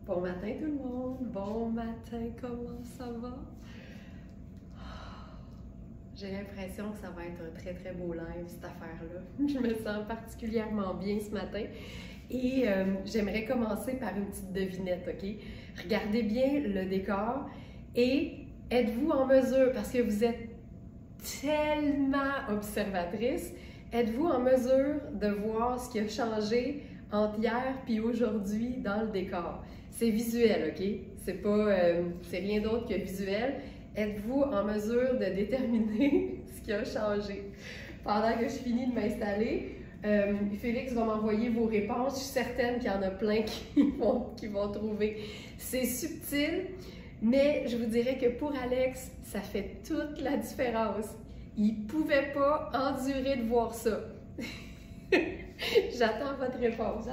Bon matin tout le monde, bon matin, comment ça va? J'ai l'impression que ça va être un très beau live cette affaire-là. Je me sens particulièrement bien ce matin et j'aimerais commencer par une petite devinette, ok? Regardez bien le décor et êtes-vous en mesure, parce que vous êtes tellement observatrice, êtes-vous en mesure de voir ce qui a changé entre hier puis aujourd'hui dans le décor? C'est visuel, ok? C'est rien d'autre que visuel. Êtes-vous en mesure de déterminer ce qui a changé? Pendant que je finis de m'installer, Félix va m'envoyer vos réponses. Je suis certaine qu'il y en a plein qui vont trouver. C'est subtil, mais je vous dirais que pour Alex, ça fait toute la différence. Il ne pouvait pas endurer de voir ça. J'attends votre réponse.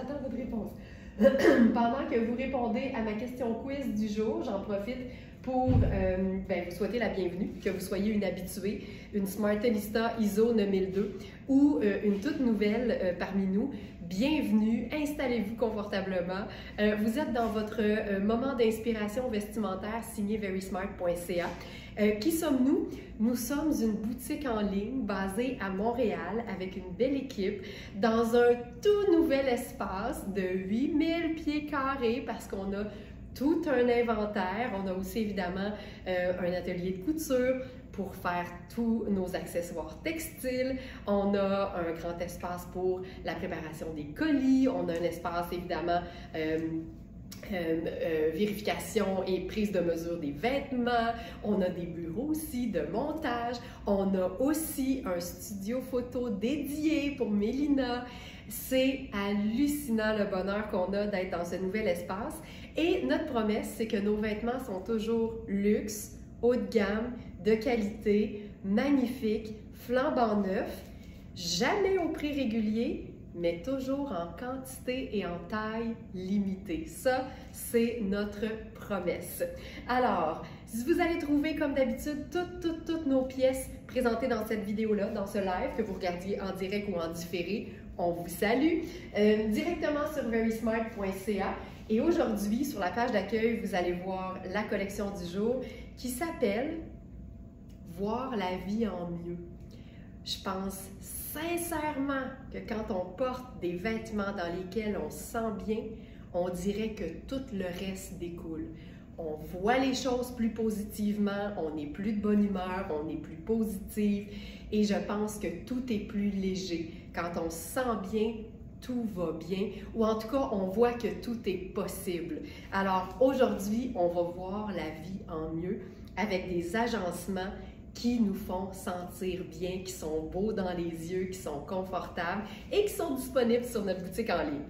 Pendant que vous répondez à ma question quiz du jour, j'en profite pour vous souhaiter la bienvenue, que vous soyez une habituée, une Smartellista ISO 9002 ou une toute nouvelle parmi nous. Bienvenue, installez-vous confortablement. Vous êtes dans votre moment d'inspiration vestimentaire signé verysmart.ca. Qui sommes-nous? Nous sommes une boutique en ligne basée à Montréal avec une belle équipe dans un tout nouvel espace de 8000 pieds carrés parce qu'on a tout un inventaire. On a aussi évidemment un atelier de couture pour faire tous nos accessoires textiles. On a un grand espace pour la préparation des colis. On a un espace évidemment vérification et prise de mesure des vêtements. On a des bureaux aussi de montage. On a aussi un studio photo dédié pour Mélina. C'est hallucinant le bonheur qu'on a d'être dans ce nouvel espace. Et notre promesse, c'est que nos vêtements sont toujours luxe, haut de gamme, de qualité, magnifiques, flambant neufs, jamais au prix régulier, mais toujours en quantité et en taille limitée. Ça, c'est notre promesse. Alors, vous allez trouver, comme d'habitude, toutes nos pièces présentées dans cette vidéo-là, dans ce live, que vous regardiez en direct ou en différé. On vous salue directement sur verysmart.ca. Et aujourd'hui, sur la page d'accueil, vous allez voir la collection du jour qui s'appelle « Voir la vie en mieux ». Je pense sincèrement que quand on porte des vêtements dans lesquels on se sent bien, on dirait que tout le reste découle. On voit les choses plus positivement, on est plus de bonne humeur, on est plus positive et je pense que tout est plus léger. Quand on se sent bien, tout va bien, ou en tout cas, on voit que tout est possible. Alors aujourd'hui, on va voir la vie en mieux avec des agencements qui nous font sentir bien, qui sont beaux dans les yeux, qui sont confortables et qui sont disponibles sur notre boutique en ligne.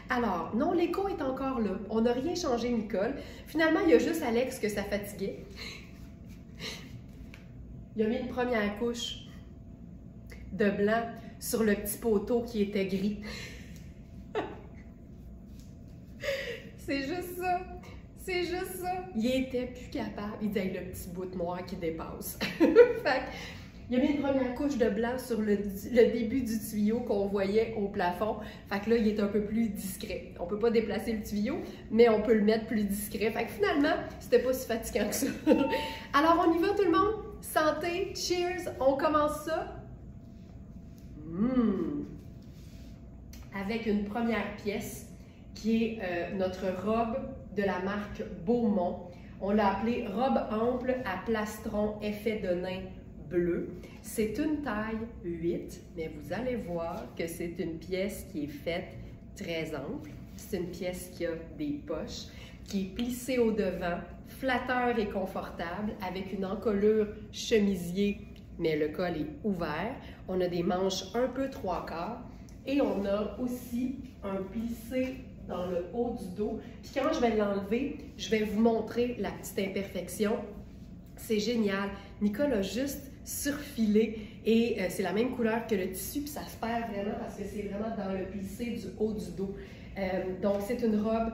Alors, non, l'écho est encore là. On n'a rien changé, Nicole. Finalement, il y a juste Alex que ça fatiguait. Il a mis une première couche de blanc sur le petit poteau qui était gris. C'est juste ça. C'est juste ça. Il était plus capable. Il disait le petit bout noir qui dépasse. Fait il a mis une première couche de blanc sur le début du tuyau qu'on voyait au plafond. Fait que là, il est un peu plus discret. On peut pas déplacer le tuyau, mais on peut le mettre plus discret. Fait que finalement, c'était pas si fatigant que ça. Alors, on y va tout le monde? Santé, cheers, on commence ça. Avec une première pièce qui est notre robe de la marque Beaumont. On l'a appelée robe ample à plastron effet de nain bleu. C'est une taille 8, mais vous allez voir que c'est une pièce qui est faite très ample. C'est une pièce qui a des poches, qui est plissée au devant, flatteur et confortable, avec une encolure chemisier, mais le col est ouvert. On a des manches un peu 3/4 et on a aussi un plissé dans le haut du dos. Puis quand je vais l'enlever, je vais vous montrer la petite imperfection. C'est génial. Nicole a juste surfilé et c'est la même couleur que le tissu, puis ça se perd vraiment parce que c'est vraiment dans le plissé du haut du dos. Donc c'est une robe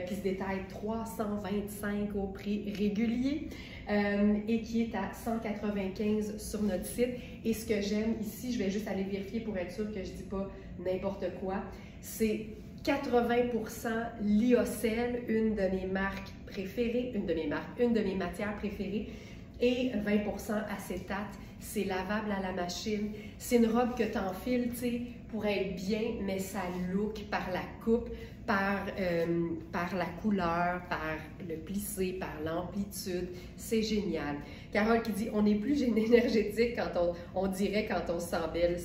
qui se détaille 325 au prix régulier et qui est à 195 sur notre site. Et ce que j'aime ici, je vais juste aller vérifier pour être sûre que je ne dis pas n'importe quoi, c'est 80% lyocell, une de mes marques préférées, une de mes matières préférées, et 20% acétate. C'est lavable à la machine. C'est une robe que tu enfiles, tu sais, pour être bien, mais ça look par la coupe, par la couleur, par le plissé, par l'amplitude. C'est génial. Carole qui dit, on est plus énergétique quand on dirait quand on se sent belle.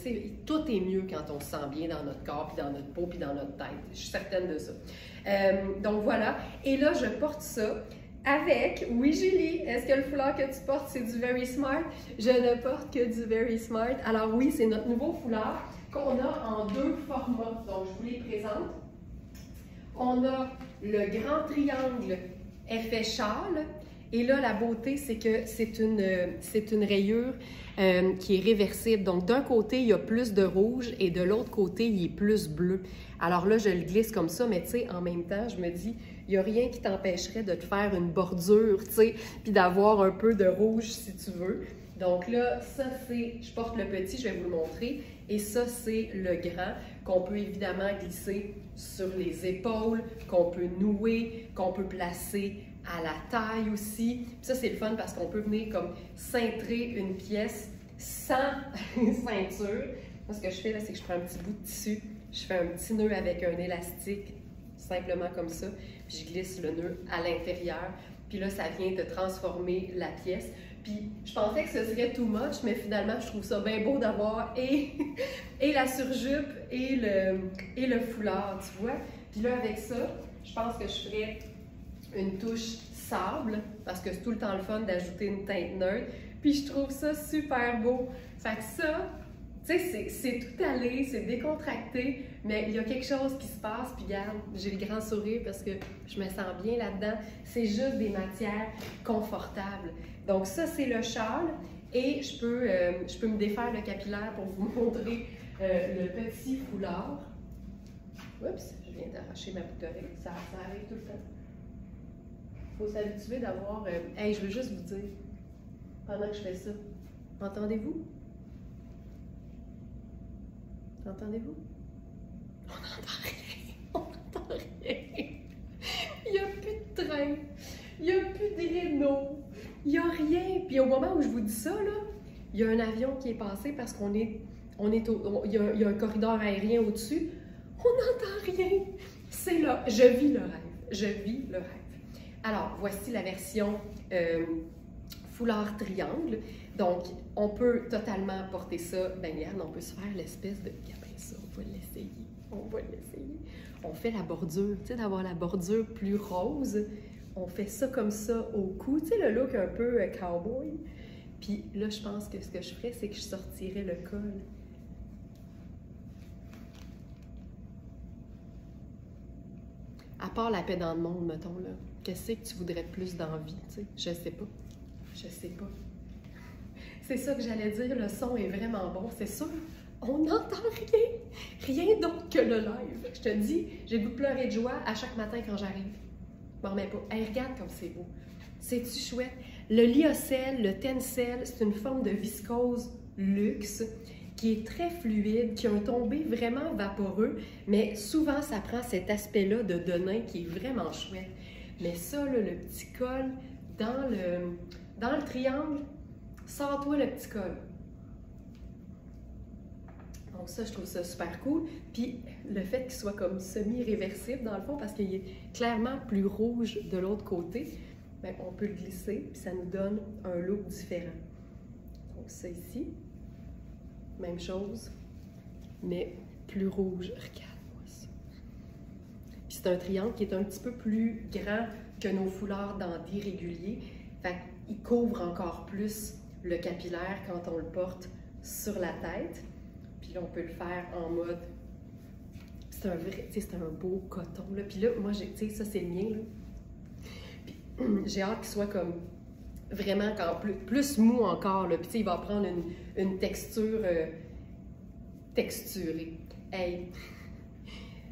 Tout est mieux quand on se sent bien dans notre corps, puis dans notre peau, puis dans notre tête. Je suis certaine de ça. Donc voilà. Et là, je porte ça avec, oui Julie, est-ce que le foulard que tu portes, c'est du Very Smart? Je ne porte que du Very Smart. Alors oui, c'est notre nouveau foulard qu'on a en 2 formats. Donc, je vous les présente. On a le grand triangle effet châle. Et là, la beauté, c'est que c'est une rayure qui est réversible. Donc, d'un côté, il y a plus de rouge et de l'autre côté, il est plus bleu. Alors là, je le glisse comme ça, mais tu sais, en même temps, je me dis, il n'y a rien qui t'empêcherait de te faire une bordure, tu sais, puis d'avoir un peu de rouge si tu veux. Donc là, ça c'est, je porte le petit, je vais vous le montrer, et ça c'est le grand qu'on peut évidemment glisser sur les épaules, qu'on peut nouer, qu'on peut placer à la taille aussi. Puis ça c'est le fun parce qu'on peut venir comme cintrer une pièce sans ceinture. Moi ce que je fais là, c'est que je prends un petit bout de tissu, je fais un petit nœud avec un élastique, simplement comme ça, puis je glisse le nœud à l'intérieur, puis là ça vient de transformer la pièce. Puis je pensais que ce serait too much, mais finalement, je trouve ça bien beau d'avoir et la surjupe et le foulard, tu vois. Puis là, avec ça, je pense que je ferais une touche sable, parce que c'est tout le temps le fun d'ajouter une teinte neutre. Puis je trouve ça super beau. Fait que ça, tu sais, c'est tout allé, c'est décontracté, mais il y a quelque chose qui se passe, puis regarde, j'ai le grand sourire parce que je me sens bien là-dedans. C'est juste des matières confortables. Donc ça, c'est le châle, et je peux me défaire le capillaire pour vous montrer le petit foulard. Oups, je viens d'arracher ma boucle d'oreille, ça arrive tout le temps. Il faut s'habituer d'avoir... Hey, je veux juste vous dire, pendant que je fais ça, entendez-vous? Entendez-vous? On n'entend rien, on n'entend rien. Il n'y a plus de train, il n'y a plus de réno, il n'y a rien. Puis au moment où je vous dis ça, là, il y a un avion qui est passé parce il y a un corridor aérien au-dessus. On n'entend rien. C'est là, je vis le rêve, je vis le rêve. Alors, voici la version foulard triangle. Donc, on peut totalement porter ça. Ben, regarde, on peut se faire l'espèce de... Regardez ça, on va l'essayer. On va l'essayer. On fait la bordure, tu sais, d'avoir la bordure plus rose. On fait ça comme ça au cou. Tu sais, le look un peu cowboy. Puis là, je pense que ce que je ferais, c'est que je sortirais le col. À part la paix dans le monde, mettons, là. Qu'est-ce que tu voudrais plus d'envie, tu sais? Je sais pas. Je sais pas. C'est ça que j'allais dire, le son est vraiment bon, c'est sûr. On n'entend rien, rien d'autre que le live. Je te dis, j'ai le goût de pleurer de joie à chaque matin quand j'arrive. Je m'en remets pas. Hey, regarde comme c'est beau. C'est-tu chouette? Le lyocell, le tencel, c'est une forme de viscose luxe qui est très fluide, qui a un tombé vraiment vaporeux, mais souvent ça prend cet aspect-là de denain qui est vraiment chouette. Mais ça, là, le petit col dans le triangle, sors-toi le petit col. Donc ça, je trouve ça super cool. Puis le fait qu'il soit comme semi-réversible dans le fond, parce qu'il est clairement plus rouge de l'autre côté, bien, on peut le glisser, puis ça nous donne un look différent. Donc ça ici, même chose, mais plus rouge. Regarde-moi ça. Puis c'est un triangle qui est un petit peu plus grand que nos foulards dentés réguliers. Fait qu'il couvre encore plus le capillaire quand on le porte sur la tête. Puis là, on peut le faire en mode... C'est un vrai, tu sais, c'est un beau coton, là. Puis là, moi, tu sais, ça, c'est le mien, là. Puis j'ai hâte qu'il soit comme vraiment encore plus mou encore, là. Puis tu sais, il va prendre une texture texturée. Hey!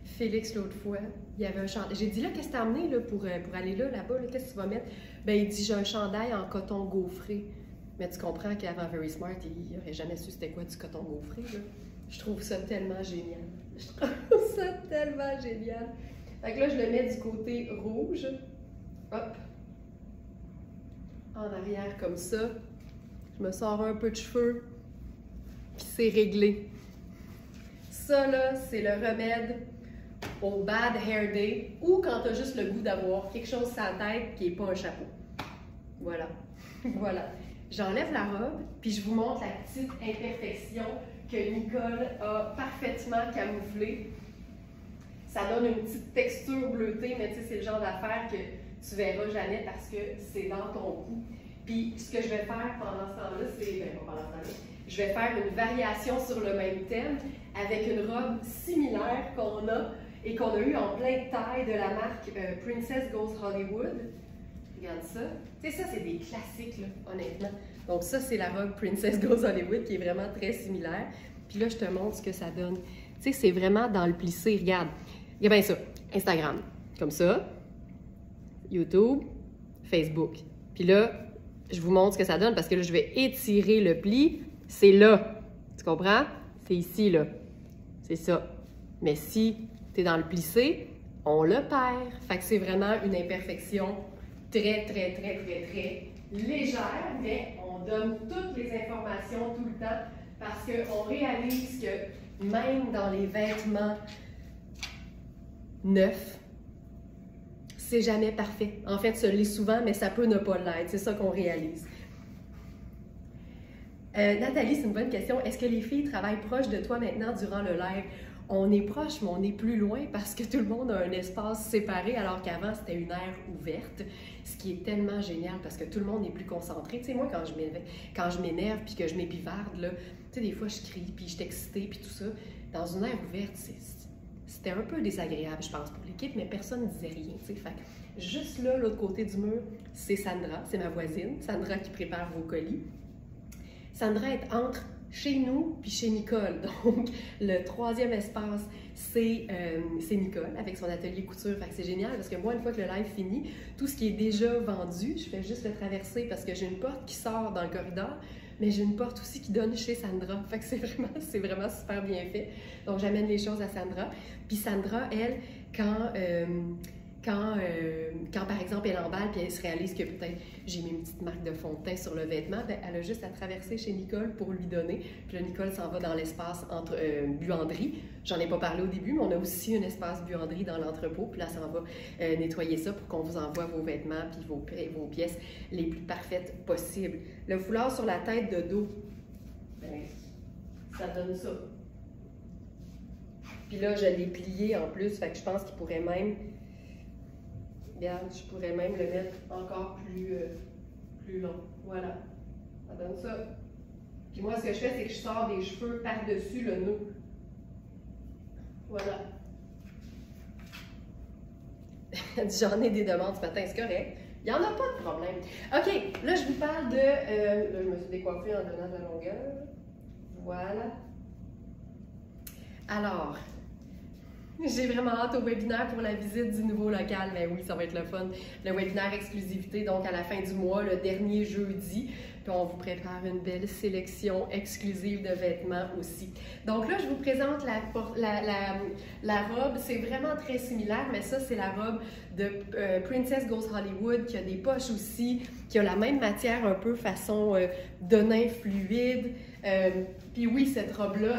Félix, l'autre fois, il y avait un chandail. J'ai dit, là, qu'est-ce que t'as amené, là, pour aller là-bas, là, qu'est-ce que tu vas mettre? Ben, il dit, j'ai un chandail en coton gaufré. Mais tu comprends qu'avant Very Smart, il n'aurait jamais su c'était quoi du coton gaufré, là. Je trouve ça tellement génial. Je trouve ça tellement génial. Fait que là, je le mets du côté rouge. Hop. En arrière comme ça. Je me sors un peu de cheveux. Puis c'est réglé. Ça, là, c'est le remède au Bad Hair Day ou quand tu as juste le goût d'avoir quelque chose sur la tête qui n'est pas un chapeau. Voilà. Voilà. J'enlève la robe, puis je vous montre la petite imperfection que Nicole a parfaitement camouflée. Ça donne une petite texture bleutée, mais tu sais, c'est le genre d'affaire que tu verras jamais parce que c'est dans ton cou. Puis ce que je vais faire pendant ce temps-là, c'est... Ben, pas pendant ce temps-là. Je vais faire une variation sur le même thème avec une robe similaire qu'on a et qu'on a eu en plein de taille de la marque Princess Goes Hollywood. Regarde ça. Tu sais, ça, c'est des classiques, là, honnêtement. Donc ça, c'est la robe Princess Goes Hollywood qui est vraiment très similaire. Puis là, je te montre ce que ça donne. Tu sais, c'est vraiment dans le plissé. Regarde. Regarde bien ça. Instagram. Comme ça. YouTube. Facebook. Puis là, je vous montre ce que ça donne parce que là, je vais étirer le pli. C'est là. Tu comprends? C'est ici, là. C'est ça. Mais si tu es dans le plissé, on le perd. Fait que c'est vraiment une imperfection très légère, mais on donne toutes les informations tout le temps parce qu'on réalise que même dans les vêtements neufs, c'est jamais parfait. En fait, ça l'est souvent, mais ça peut ne pas l'être. C'est ça qu'on réalise. Nathalie, c'est une bonne question. Est-ce que les filles travaillent proche de toi maintenant durant le live? On est proche, mais on est plus loin parce que tout le monde a un espace séparé, alors qu'avant, c'était une aire ouverte, ce qui est tellement génial parce que tout le monde est plus concentré. Tu sais, moi, quand je m'énerve puis que je m'épivarde, là, tu sais, des fois, je crie puis je suis excitée puis tout ça. Dans une aire ouverte, c'était un peu désagréable, je pense, pour l'équipe, mais personne ne disait rien, tu sais. Fait que juste là, l'autre côté du mur, c'est Sandra, c'est ma voisine, Sandra qui prépare vos colis. Sandra est entre chez nous puis chez Nicole. Donc, le troisième espace, c'est Nicole avec son atelier couture. Fait que c'est génial parce que moi, une fois que le live finit, tout ce qui est déjà vendu, je fais juste le traverser parce que j'ai une porte qui sort dans le corridor, mais j'ai une porte aussi qui donne chez Sandra. Fait que c'est vraiment super bien fait. Donc, j'amène les choses à Sandra. Puis Sandra, elle, quand par exemple, elle emballe puis elle se réalise que peut-être j'ai mis une petite marque de fond de teint sur le vêtement, bien, elle a juste à traverser chez Nicole pour lui donner. Puis là, Nicole s'en va dans l'espace entre buanderie. J'en ai pas parlé au début, mais on a aussi un espace buanderie dans l'entrepôt. Puis là, ça va nettoyer ça pour qu'on vous envoie vos vêtements puis vos pièces les plus parfaites possibles. Le foulard sur la tête de dos, bien, ça donne ça. Puis là, je l'ai plié en plus, fait que je pense qu'il pourrait même... Regarde, je pourrais même le mettre encore plus long. Voilà. Ça donne ça. Puis moi, ce que je fais, c'est que je sors des cheveux par-dessus le nœud. Voilà. J'en ai des demandes ce matin, c'est correct. Il n'y en a pas de problème. OK, là, je vous parle de... là, je me suis décoiffée en donnant de la longueur. Voilà. Alors... J'ai vraiment hâte au webinaire pour la visite du nouveau local. Mais oui, ça va être le fun. Le webinaire exclusivité, donc à la fin du mois, le dernier jeudi. Puis on vous prépare une belle sélection exclusive de vêtements aussi. Donc là, je vous présente la robe. C'est vraiment très similaire, mais ça, c'est la robe de Princess Goes Hollywood qui a des poches aussi, qui a la même matière un peu façon denim fluide. Puis oui, cette robe-là...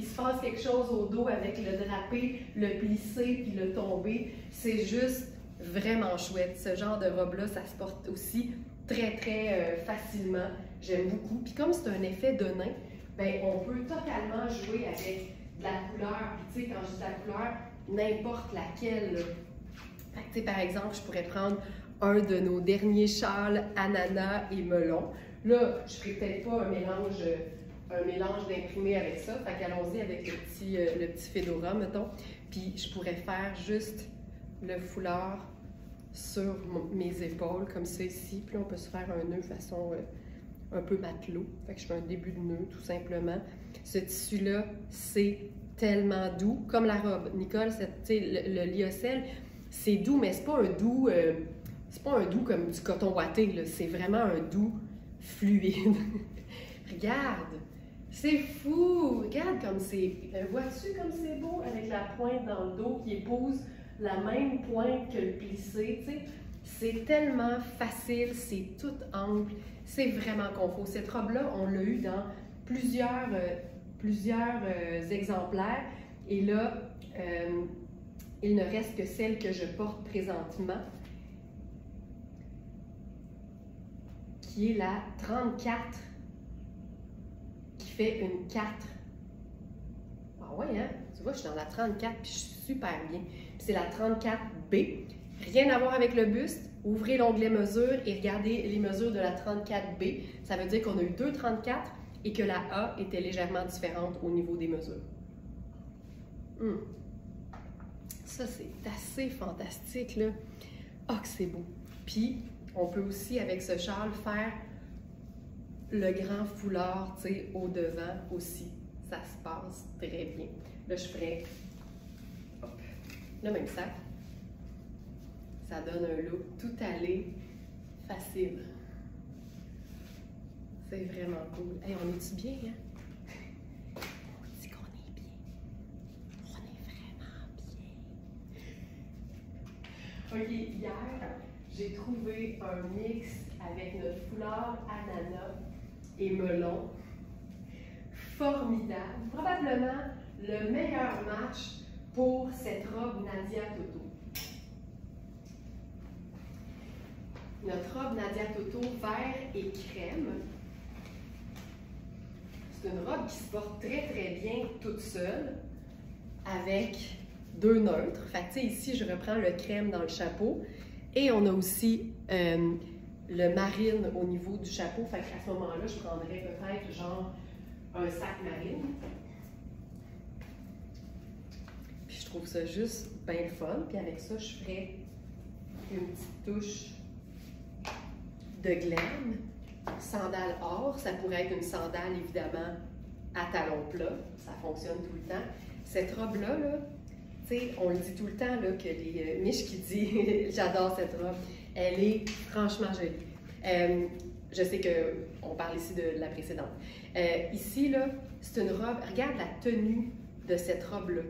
Il se passe quelque chose au dos avec le drapé, le plissé puis le tombé. C'est juste vraiment chouette. Ce genre de robe-là, ça se porte aussi très facilement. J'aime beaucoup. Puis comme c'est un effet de nain, ben on peut totalement jouer avec de la couleur. Puis tu sais, quand je dis de la couleur, n'importe laquelle. Fait que, tu sais, par exemple, je pourrais prendre un de nos derniers châles ananas et melon. Là, je ferai peut-être pas un mélange d'imprimé avec ça. Fait qu'allons-y avec le petit fedora, mettons. Puis je pourrais faire juste le foulard sur mes épaules, comme ça ici. Puis là, on peut se faire un nœud façon un peu matelot. Fait que je fais un début de nœud, tout simplement. Ce tissu-là, c'est tellement doux, comme la robe. Nicole, le lyocell, c'est doux, mais c'est pas un doux... c'est pas un doux comme du coton ouaté, là. C'est vraiment un doux fluide. Regarde! C'est fou! Regarde comme c'est... Vois-tu comme c'est beau avec la pointe dans le dos qui épouse la même pointe que le plissé, tu sais? C'est tellement facile, c'est tout ample, c'est vraiment confort. Cette robe-là, on l'a eu dans plusieurs exemplaires. Et là, il ne reste que celle que je porte présentement, qui est la 34, qui fait une 4. Ah ouais, hein? Tu vois, je suis dans la 34 puis je suis super bien. C'est la 34B. Rien à voir avec le buste. Ouvrez l'onglet mesure et regardez les mesures de la 34B. Ça veut dire qu'on a eu deux 34 et que la A était légèrement différente au niveau des mesures. Ça, c'est assez fantastique, là. Ah, que c'est beau! Puis, on peut aussi, avec ce châle, faire le grand foulard, tu sais, au devant aussi. Ça se passe très bien. Là, je ferai hop, le même sac. Ça donne un look tout allé, facile. C'est vraiment cool. Hey, on est-tu bien, hein? On dit qu'on est bien. On est vraiment bien. OK, hier, j'ai trouvé un mix avec notre foulard ananas et melon. Formidable. Probablement le meilleur match pour cette robe Nadia Toto. Notre robe Nadia Toto vert et crème. C'est une robe qui se porte très très bien toute seule avec deux neutres. Fait que, ici, je reprends le crème dans le chapeau et on a aussi le marine au niveau du chapeau. Fait qu'à ce moment-là, je prendrais peut-être genre un sac marine. Puis je trouve ça juste bien le fun. Puis avec ça, je ferais une petite touche de glam. Sandale or, ça pourrait être une sandale évidemment à talons plats, ça fonctionne tout le temps. Cette robe-là, là, tu sais, on le dit tout le temps là, que les Mich qui dit j'adore cette robe, elle est franchement jolie. Je sais qu'on parle ici de la précédente. Ici, là, c'est une robe, regarde la tenue de cette robe-là.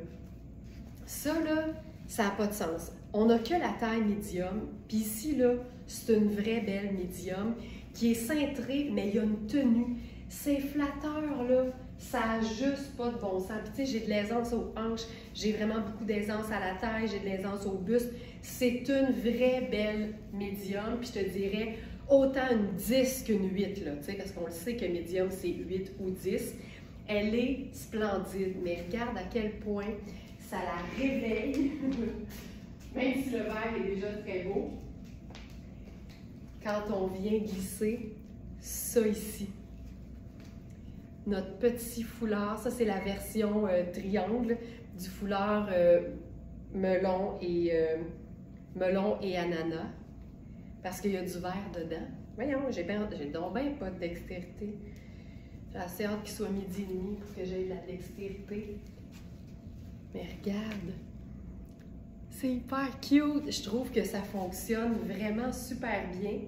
Ça, là, ça n'a pas de sens. On n'a que la taille médium, puis ici, là, c'est une vraie belle médium qui est cintrée, mais il y a une tenue. C'est flatteur, là, ça n'a juste pas de bon sens. Puis tu sais, j'ai de l'aisance aux hanches, j'ai vraiment beaucoup d'aisance à la taille, j'ai de l'aisance au buste. C'est une vraie belle médium, puis je te dirais autant une 10 qu'une 8, là, tu sais, parce qu'on le sait que médium, c'est 8 ou 10. Elle est splendide, mais regarde à quel point ça la réveille, même si le vert est déjà très beau. Quand on vient glisser ça ici, notre petit foulard, ça c'est la version triangle du foulard melon et ananas, parce qu'il y a du vert dedans. Voyons, j'ai donc bien pas de dextérité. J'ai assez hâte qu'il soit midi et demi pour que j'aie de la dextérité. Mais regarde, c'est hyper cute. Je trouve que ça fonctionne vraiment super bien.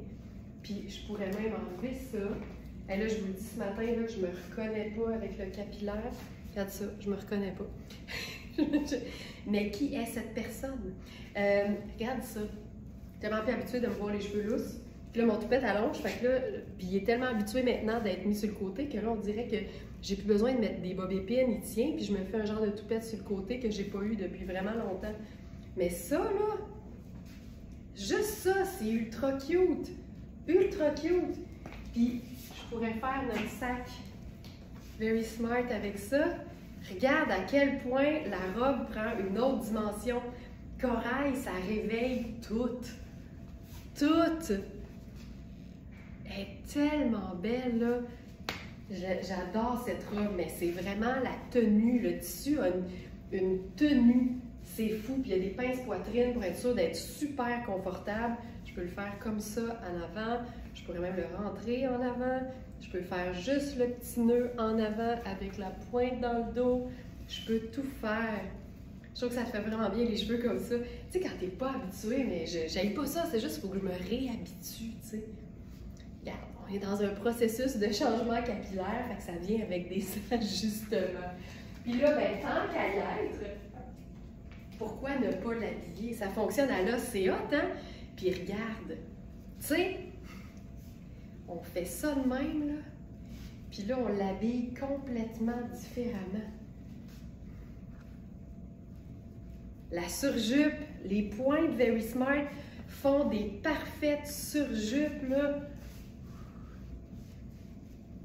Puis je pourrais même enlever ça. Et là, je vous le dis ce matin, là, je me reconnais pas avec le capillaire. Regarde ça, je me reconnais pas. Mais qui est cette personne? Regarde ça. Je suis tellement plus habituée de me voir les cheveux lousses. Puis là, mon toupette allonge. Fait que là, puis il est tellement habitué maintenant d'être mis sur le côté que là, on dirait que j'ai plus besoin de mettre des bobs épines. Il tient, puis je me fais un genre de toupette sur le côté que j'ai pas eu depuis vraiment longtemps. Mais ça, là, juste ça, c'est ultra cute. Ultra cute. Puis, je pourrais faire notre sac Very Smart avec ça. Regarde à quel point la robe prend une autre dimension. Corail, ça réveille tout. Tout. Elle est tellement belle, là. J'adore cette robe, mais c'est vraiment la tenue. Le tissu a une tenue. C'est fou. Puis il y a des pinces poitrine pour être sûr d'être super confortable. Je peux le faire comme ça en avant. Je pourrais même le rentrer en avant. Je peux faire juste le petit nœud en avant avec la pointe dans le dos. Je peux tout faire. Je trouve que ça te fait vraiment bien les cheveux comme ça. Tu sais, quand t'es pas habitué, mais j'aime pas ça. C'est juste qu'il faut que je me réhabitue, tu sais. Regarde, on va on est dans un processus de changement capillaire, fait que ça vient avec des ajustements. Puis là, ben, tant qu'à y être, pourquoi ne pas l'habiller? Ça fonctionne à l'os, c'est hot, hein? Puis regarde, tu sais, on fait ça de même, là. Puis là, on l'habille complètement différemment. La surjupe, les pointes Very Smart font des parfaites surjupes, là.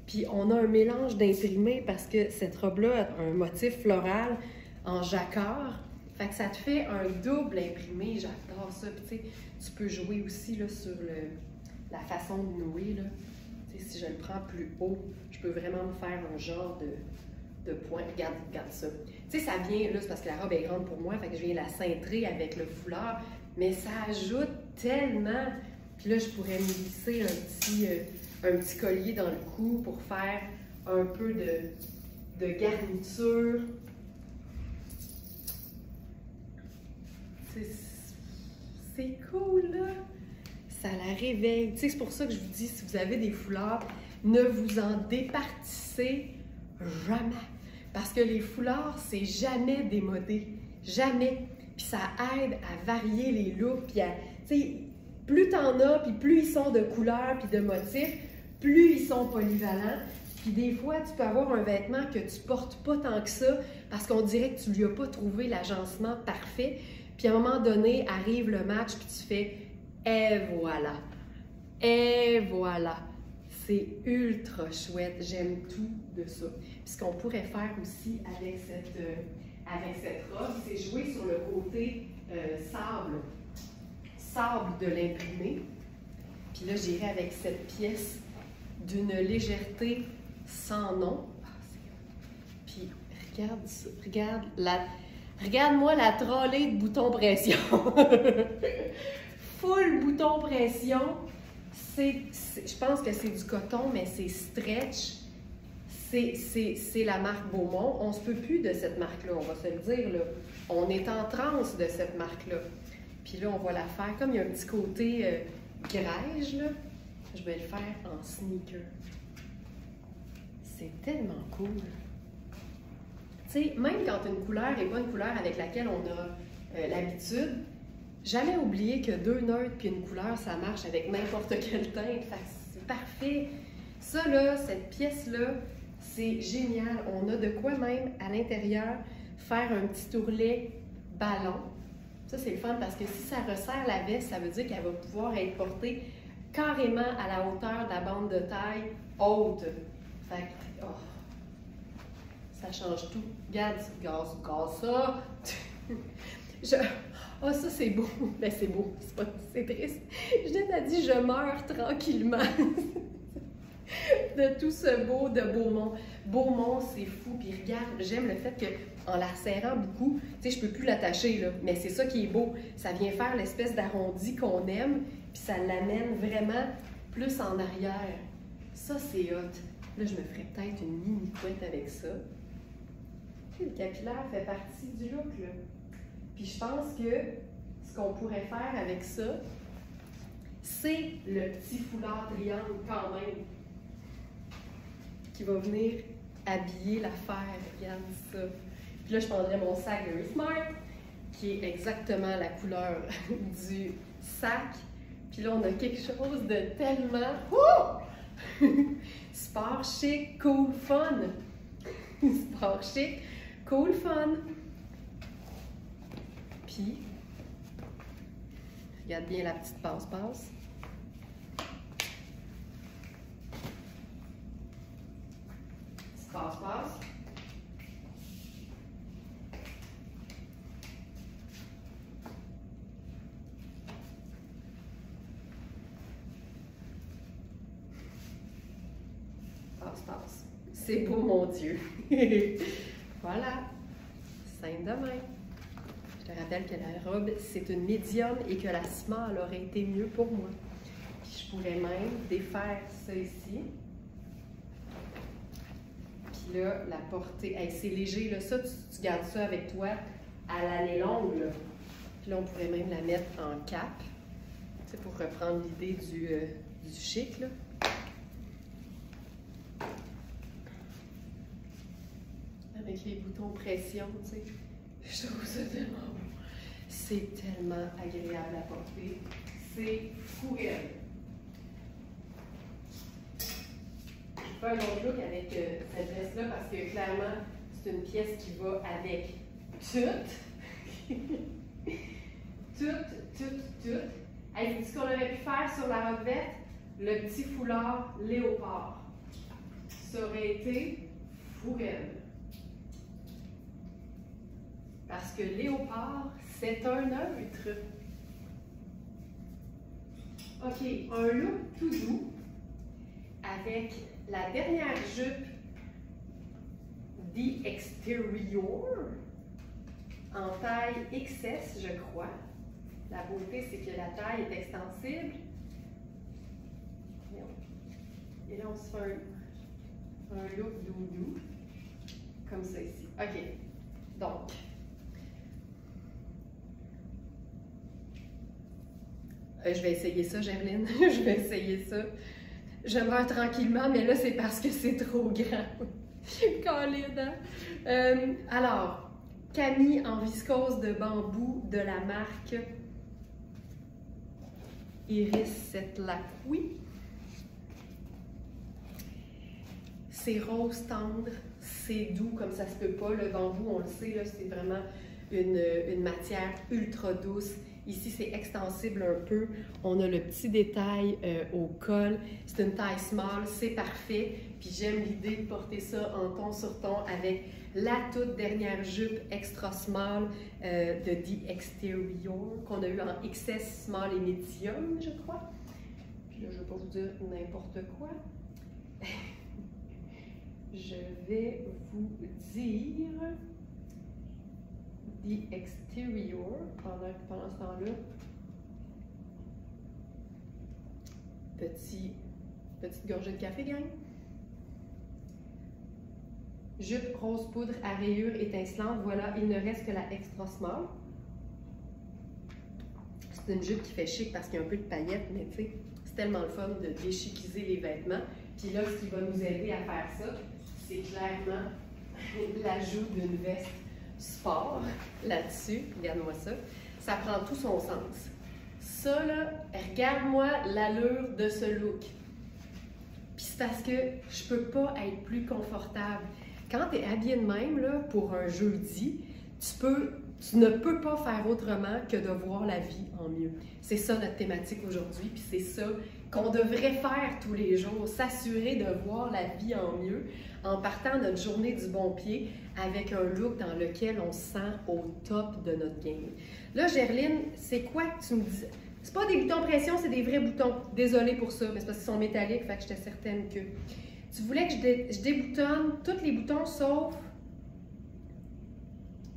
Puis on a un mélange d'imprimés parce que cette robe-là a un motif floral en jacquard. Fait que ça te fait un double imprimé, j'adore ça. Puis tu sais, tu peux jouer aussi là, sur la façon de nouer, là. Tu sais, si je le prends plus haut, je peux vraiment me faire un genre de point. Regarde ça. Tu sais, ça vient, là, c'est parce que la robe est grande pour moi, fait que je viens la cintrer avec le foulard, mais ça ajoute tellement. Puis là, je pourrais me glisser un petit collier dans le cou pour faire un peu de garniture. C'est cool, là. Ça la réveille. Tu sais, c'est pour ça que je vous dis, si vous avez des foulards, ne vous en départissez jamais. Parce que les foulards, c'est jamais démodé. Jamais. Puis ça aide à varier les looks. Puis tu sais, plus t'en as, puis plus ils sont de couleurs, puis de motifs, plus ils sont polyvalents. Puis des fois, tu peux avoir un vêtement que tu portes pas tant que ça, parce qu'on dirait que tu lui as pas trouvé l'agencement parfait. Puis à un moment donné, arrive le match, puis tu fais « Et voilà! Et voilà! » C'est ultra chouette. J'aime tout de ça. Puis ce qu'on pourrait faire aussi avec cette robe, c'est jouer sur le côté sable de l'imprimé. Puis là, j'irai avec cette pièce d'une légèreté sans nom. Puis regarde ça, regarde-moi la trolley de boutons pression. Full bouton pression. Je pense que c'est du coton, mais c'est stretch. C'est la marque Beaumont. On ne se peut plus de cette marque-là, on va se le dire, là. On est en transe de cette marque-là. Puis là, on va la faire, comme il y a un petit côté grège, là, je vais le faire en sneaker. C'est tellement cool. Tu sais, même quand une couleur n'est pas une couleur avec laquelle on a l'habitude, jamais oublier que deux neutres puis une couleur, ça marche avec n'importe quelle teinte. C'est parfait. Ça, là, cette pièce-là, c'est génial. On a de quoi même, à l'intérieur, faire un petit ourlet ballon. Ça, c'est le fun parce que si ça resserre la veste, ça veut dire qu'elle va pouvoir être portée carrément à la hauteur de la bande de taille haute. Fait que, oh, ça change tout. Regarde ça. Oh, ça, c'est beau. Ben, c'est beau. C'est triste. Je t'ai dit, je meurs tranquillement de tout ce beau de Beaumont. Beaumont, c'est fou. Puis regarde, j'aime le fait qu'en la serrant beaucoup, tu sais, je peux plus l'attacher, là. Mais c'est ça qui est beau. Ça vient faire l'espèce d'arrondi qu'on aime, puis ça l'amène vraiment plus en arrière. Ça, c'est hot. Là, je me ferais peut-être une mini couette avec ça. Tu sais, le capillaire fait partie du look, là. Puis je pense que ce qu'on pourrait faire avec ça, c'est le petit foulard triangle quand même, qui va venir habiller l'affaire. Regarde ça. Puis là, je prendrais mon sac Very Smart, qui est exactement la couleur du sac. Puis là, on a quelque chose de tellement sport chic, cool, fun. Sport chic, cool, fun. Puis, regarde bien la petite passe-passe. Petite passe-passe. Passe-passe. C'est beau, mon Dieu. Voilà. Simple de même. Je te rappelle que la robe, c'est une médium et que la small aurait été mieux pour moi. Puis je pourrais même défaire ça ici. Puis là, la porter. Hey, c'est léger, là. Ça, tu gardes ça avec toi à l'année longue, là. Puis là, on pourrait même la mettre en cap. Tu sais, pour reprendre l'idée du chic, là. avec les boutons pression, tu sais. Je trouve ça tellement beau. C'est tellement agréable à porter. C'est fou réel. Je fais un autre look avec cette veste-là parce que clairement, c'est une pièce qui va avec tout. tout. Hey, ce qu'on aurait pu faire sur la robe verte, le petit foulard léopard. Ça aurait été fou réel. Parce que léopard, c'est un neutre. OK, un look tout doux avec la dernière jupe The Exterior en taille XS, je crois. La beauté, c'est que la taille est extensible. Et là, on se fait un look doudou, comme ça ici. OK, donc... je vais essayer ça, Gerline. Je vais essayer ça. Je meurs tranquillement, mais là, c'est parce que c'est trop grand. Colline, hein? Alors, Camille en viscose de bambou de la marque Iris Setlaqui. C'est rose tendre, c'est doux comme ça se peut pas. Le bambou, on le sait, c'est vraiment une matière ultra douce. Ici, c'est extensible un peu. On a le petit détail au col. C'est une taille small, c'est parfait. Puis j'aime l'idée de porter ça en ton sur ton avec la toute dernière jupe extra small de The Exterior qu'on a eu en XS, small et medium, je crois. Puis là, je ne vais pas vous dire n'importe quoi. Je vais vous dire... The Exterior, pendant ce temps-là, petite gorgée de café, gang. Jupe rose poudre à rayures étincelantes, voilà, il ne reste que la extra small. C'est une jupe qui fait chic parce qu'il y a un peu de paillettes, mais tu sais, c'est tellement le fun de déchiquiser les vêtements. Puis là, ce qui va nous aider à faire ça, c'est clairement l'ajout d'une veste sport là-dessus, regarde-moi ça, ça prend tout son sens. Ça là, regarde-moi l'allure de ce look. Puis c'est parce que je peux pas être plus confortable. Quand tu es habillé de même là, pour un jeudi, tu ne peux pas faire autrement que de voir la vie en mieux. C'est ça notre thématique aujourd'hui, puis c'est ça qu'on devrait faire tous les jours, s'assurer de voir la vie en mieux en partant notre journée du bon pied avec un look dans lequel on se sent au top de notre game. Là, Gerline, c'est quoi que tu me dis? C'est pas des boutons pression, c'est des vrais boutons. Désolée pour ça, mais c'est parce qu'ils sont métalliques, fait que j'étais certaine que... Tu voulais que je déboutonne tous les boutons sauf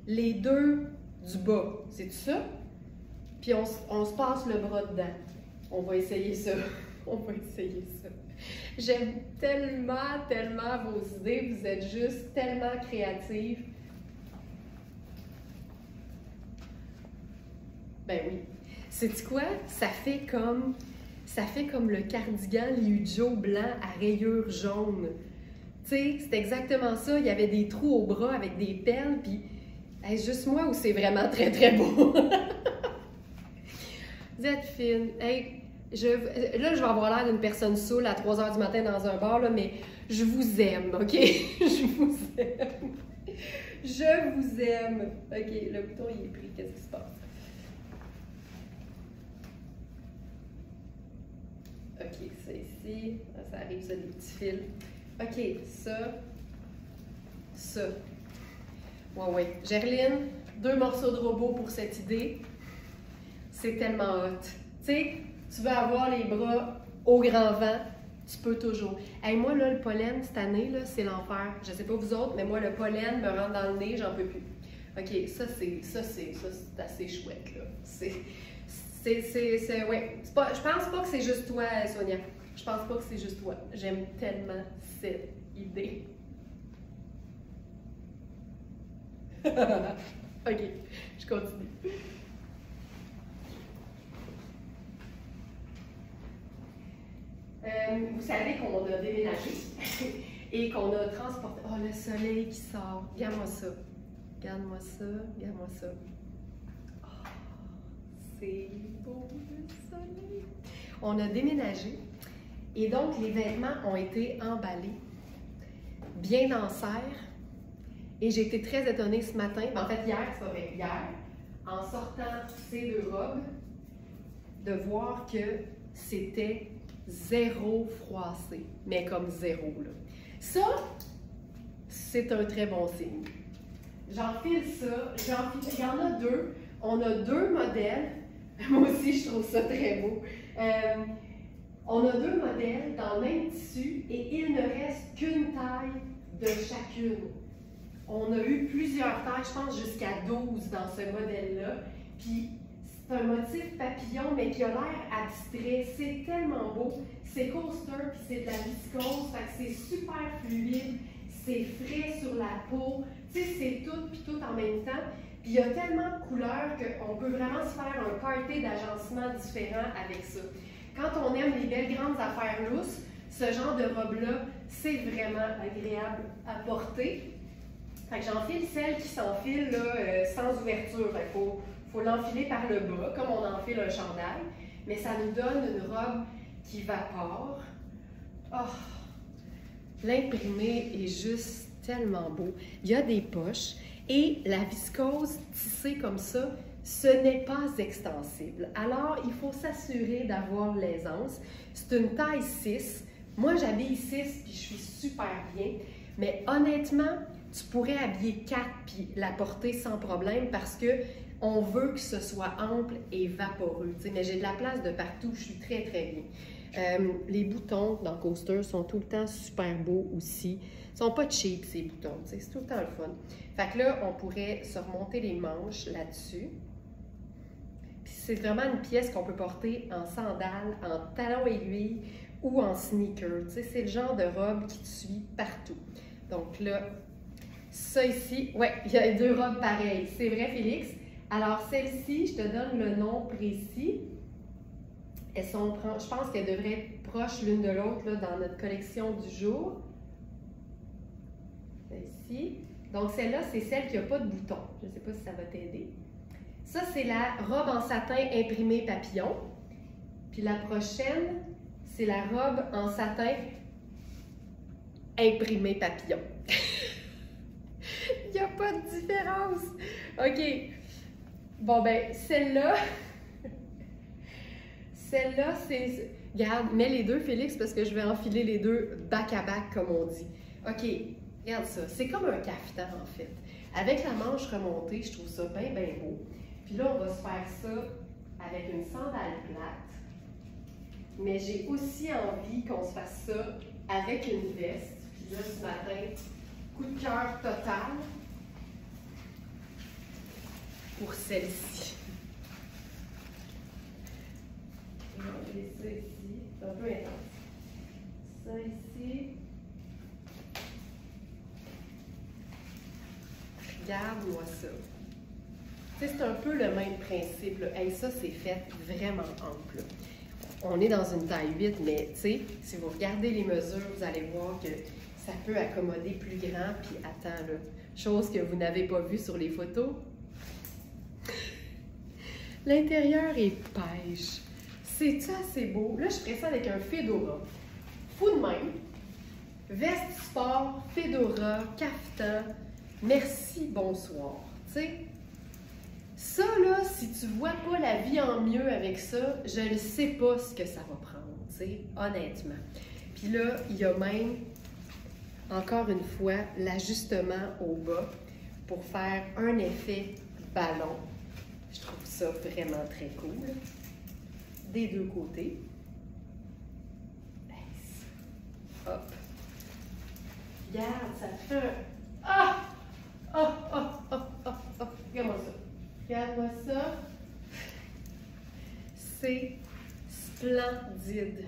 les deux du bas. C'est tout ça? Puis on se passe le bras dedans. On va essayer ça. On va essayer ça. J'aime tellement, tellement vos idées. Vous êtes juste tellement créatifs. Ben oui. Sais-tu quoi? Ça fait comme le cardigan Liu Joe blanc à rayures jaunes. Tu sais, c'est exactement ça. Il y avait des trous au bras avec des perles, puis est-ce juste moi ou c'est vraiment très, très beau? Vous êtes fine. Hey, là, je vais avoir l'air d'une personne saoule à 3 h du matin dans un bar, là, mais je vous aime, OK? Je vous aime. Je vous aime. OK, le bouton, il est pris. Qu'est-ce qui se passe? OK, ça ici. Ça arrive, ça, des petits fils. OK, ça. Ouais. Gerline, 2 morceaux de robot pour cette idée. C'est tellement hot. Tu sais, tu veux avoir les bras au grand vent, tu peux toujours. Hey, moi, là, le pollen, cette année, là, c'est l'enfer. Je sais pas vous autres, mais moi, le pollen me rentre dans le nez, j'en peux plus. OK, ça, c'est assez chouette, là. Ouais. Je pense pas que c'est juste toi, Sonia. Je pense pas que c'est juste toi. J'aime tellement cette idée. OK, je continue. Vous savez qu'on a déménagé. et qu'on a transporté. Oh, le soleil qui sort. Regarde-moi ça. Regarde-moi ça. Regarde-moi ça. Oh, c'est beau le soleil. On a déménagé et donc les vêtements ont été emballés bien en serre. Et j'ai été très étonnée ce matin, en fait hier, c'est pas vrai, hier, en sortant ces deux robes, de voir que c'était zéro froissé, mais comme zéro, là. Ça, c'est un très bon signe. J'enfile ça, il y en a deux, on a deux modèles, moi aussi je trouve ça très beau. On a deux modèles dans le même tissu et il ne reste qu'une taille de chacune. On a eu plusieurs tailles, je pense jusqu'à 12 dans ce modèle-là. Puis c'est un motif papillon, mais qui a l'air abstrait. C'est tellement beau. C'est coaster, puis c'est de la viscose, fait que c'est super fluide. C'est frais sur la peau. Tu sais, c'est tout puis tout en même temps. Puis il y a tellement de couleurs qu'on peut vraiment se faire un party d'agencement différent avec ça. Quand on aime les belles grandes affaires lousses, ce genre de robe-là, c'est vraiment agréable à porter. Fait que j'enfile celle qui s'enfile sans ouverture. Il faut l'enfiler par le bas, comme on enfile un chandail. Mais ça nous donne une robe qui vapore. Oh! L'imprimé est juste tellement beau. Il y a des poches et la viscose tissée comme ça, ce n'est pas extensible. Alors, il faut s'assurer d'avoir l'aisance. C'est une taille 6. Moi, j'habille 6 puis je suis super bien. Mais honnêtement, tu pourrais habiller 4 puis la porter sans problème parce que on veut que ce soit ample et vaporeux. T'sais, mais j'ai de la place de partout, je suis très très bien. Les boutons dans Coaster sont tout le temps super beaux aussi. Ils sont pas cheap ces boutons, c'est tout le temps le fun. Fait que là, on pourrait se remonter les manches là-dessus. Puis c'est vraiment une pièce qu'on peut porter en sandales, en talons aiguilles ou en sneakers. C'est le genre de robe qui te suit partout. Donc là, ça ici, ouais, il y a deux robes pareilles. C'est vrai, Félix? Alors, celle-ci, je te donne le nom précis. Elles sont, je pense qu'elles devraient être proches l'une de l'autre dans notre collection du jour. Celle-ci. Donc, celle-là, c'est celle qui n'a pas de bouton. Je ne sais pas si ça va t'aider. Ça, c'est la robe en satin imprimée papillon. Puis la prochaine, c'est la robe en satin imprimée papillon. Il n'y a pas de différence. OK. Bon, ben, celle-là, c'est... Regarde, mets les deux, Félix, parce que je vais enfiler les deux back-à-back, comme on dit. OK, regarde ça. C'est comme un cafetan, en fait. Avec la manche remontée, je trouve ça bien, bien beau. Puis là, on va se faire ça avec une sandale plate. Mais j'ai aussi envie qu'on se fasse ça avec une veste. Puis là, ce matin, coup de cœur total pour celle-ci. On va enlever ça ici. C'est un peu intense. Ça ici. Regarde-moi ça. Tu sais, c'est un peu le même principe. Hey, ça, c'est fait vraiment ample. On est dans une taille 8, mais tu sais, si vous regardez les mesures, vous allez voir que ça peut accommoder plus grand. Puis attends, là, chose que vous n'avez pas vue sur les photos. L'intérieur est beige. C'est assez beau. Là, je ferais ça avec un fedora. Fou de même. Veste sport, fedora, cafetan. Merci, bonsoir. Tu sais, ça, là, si tu vois pas la vie en mieux avec ça, je ne sais pas ce que ça va prendre, tu sais, honnêtement. Puis là, il y a même, encore une fois, l'ajustement au bas pour faire un effet ballon. Je trouve ça vraiment très cool. Des deux côtés. Hop. Regarde, ça te fait un... Ah! Oh, oh, oh, oh, oh. Regarde-moi ça. Regarde-moi ça. C'est splendide.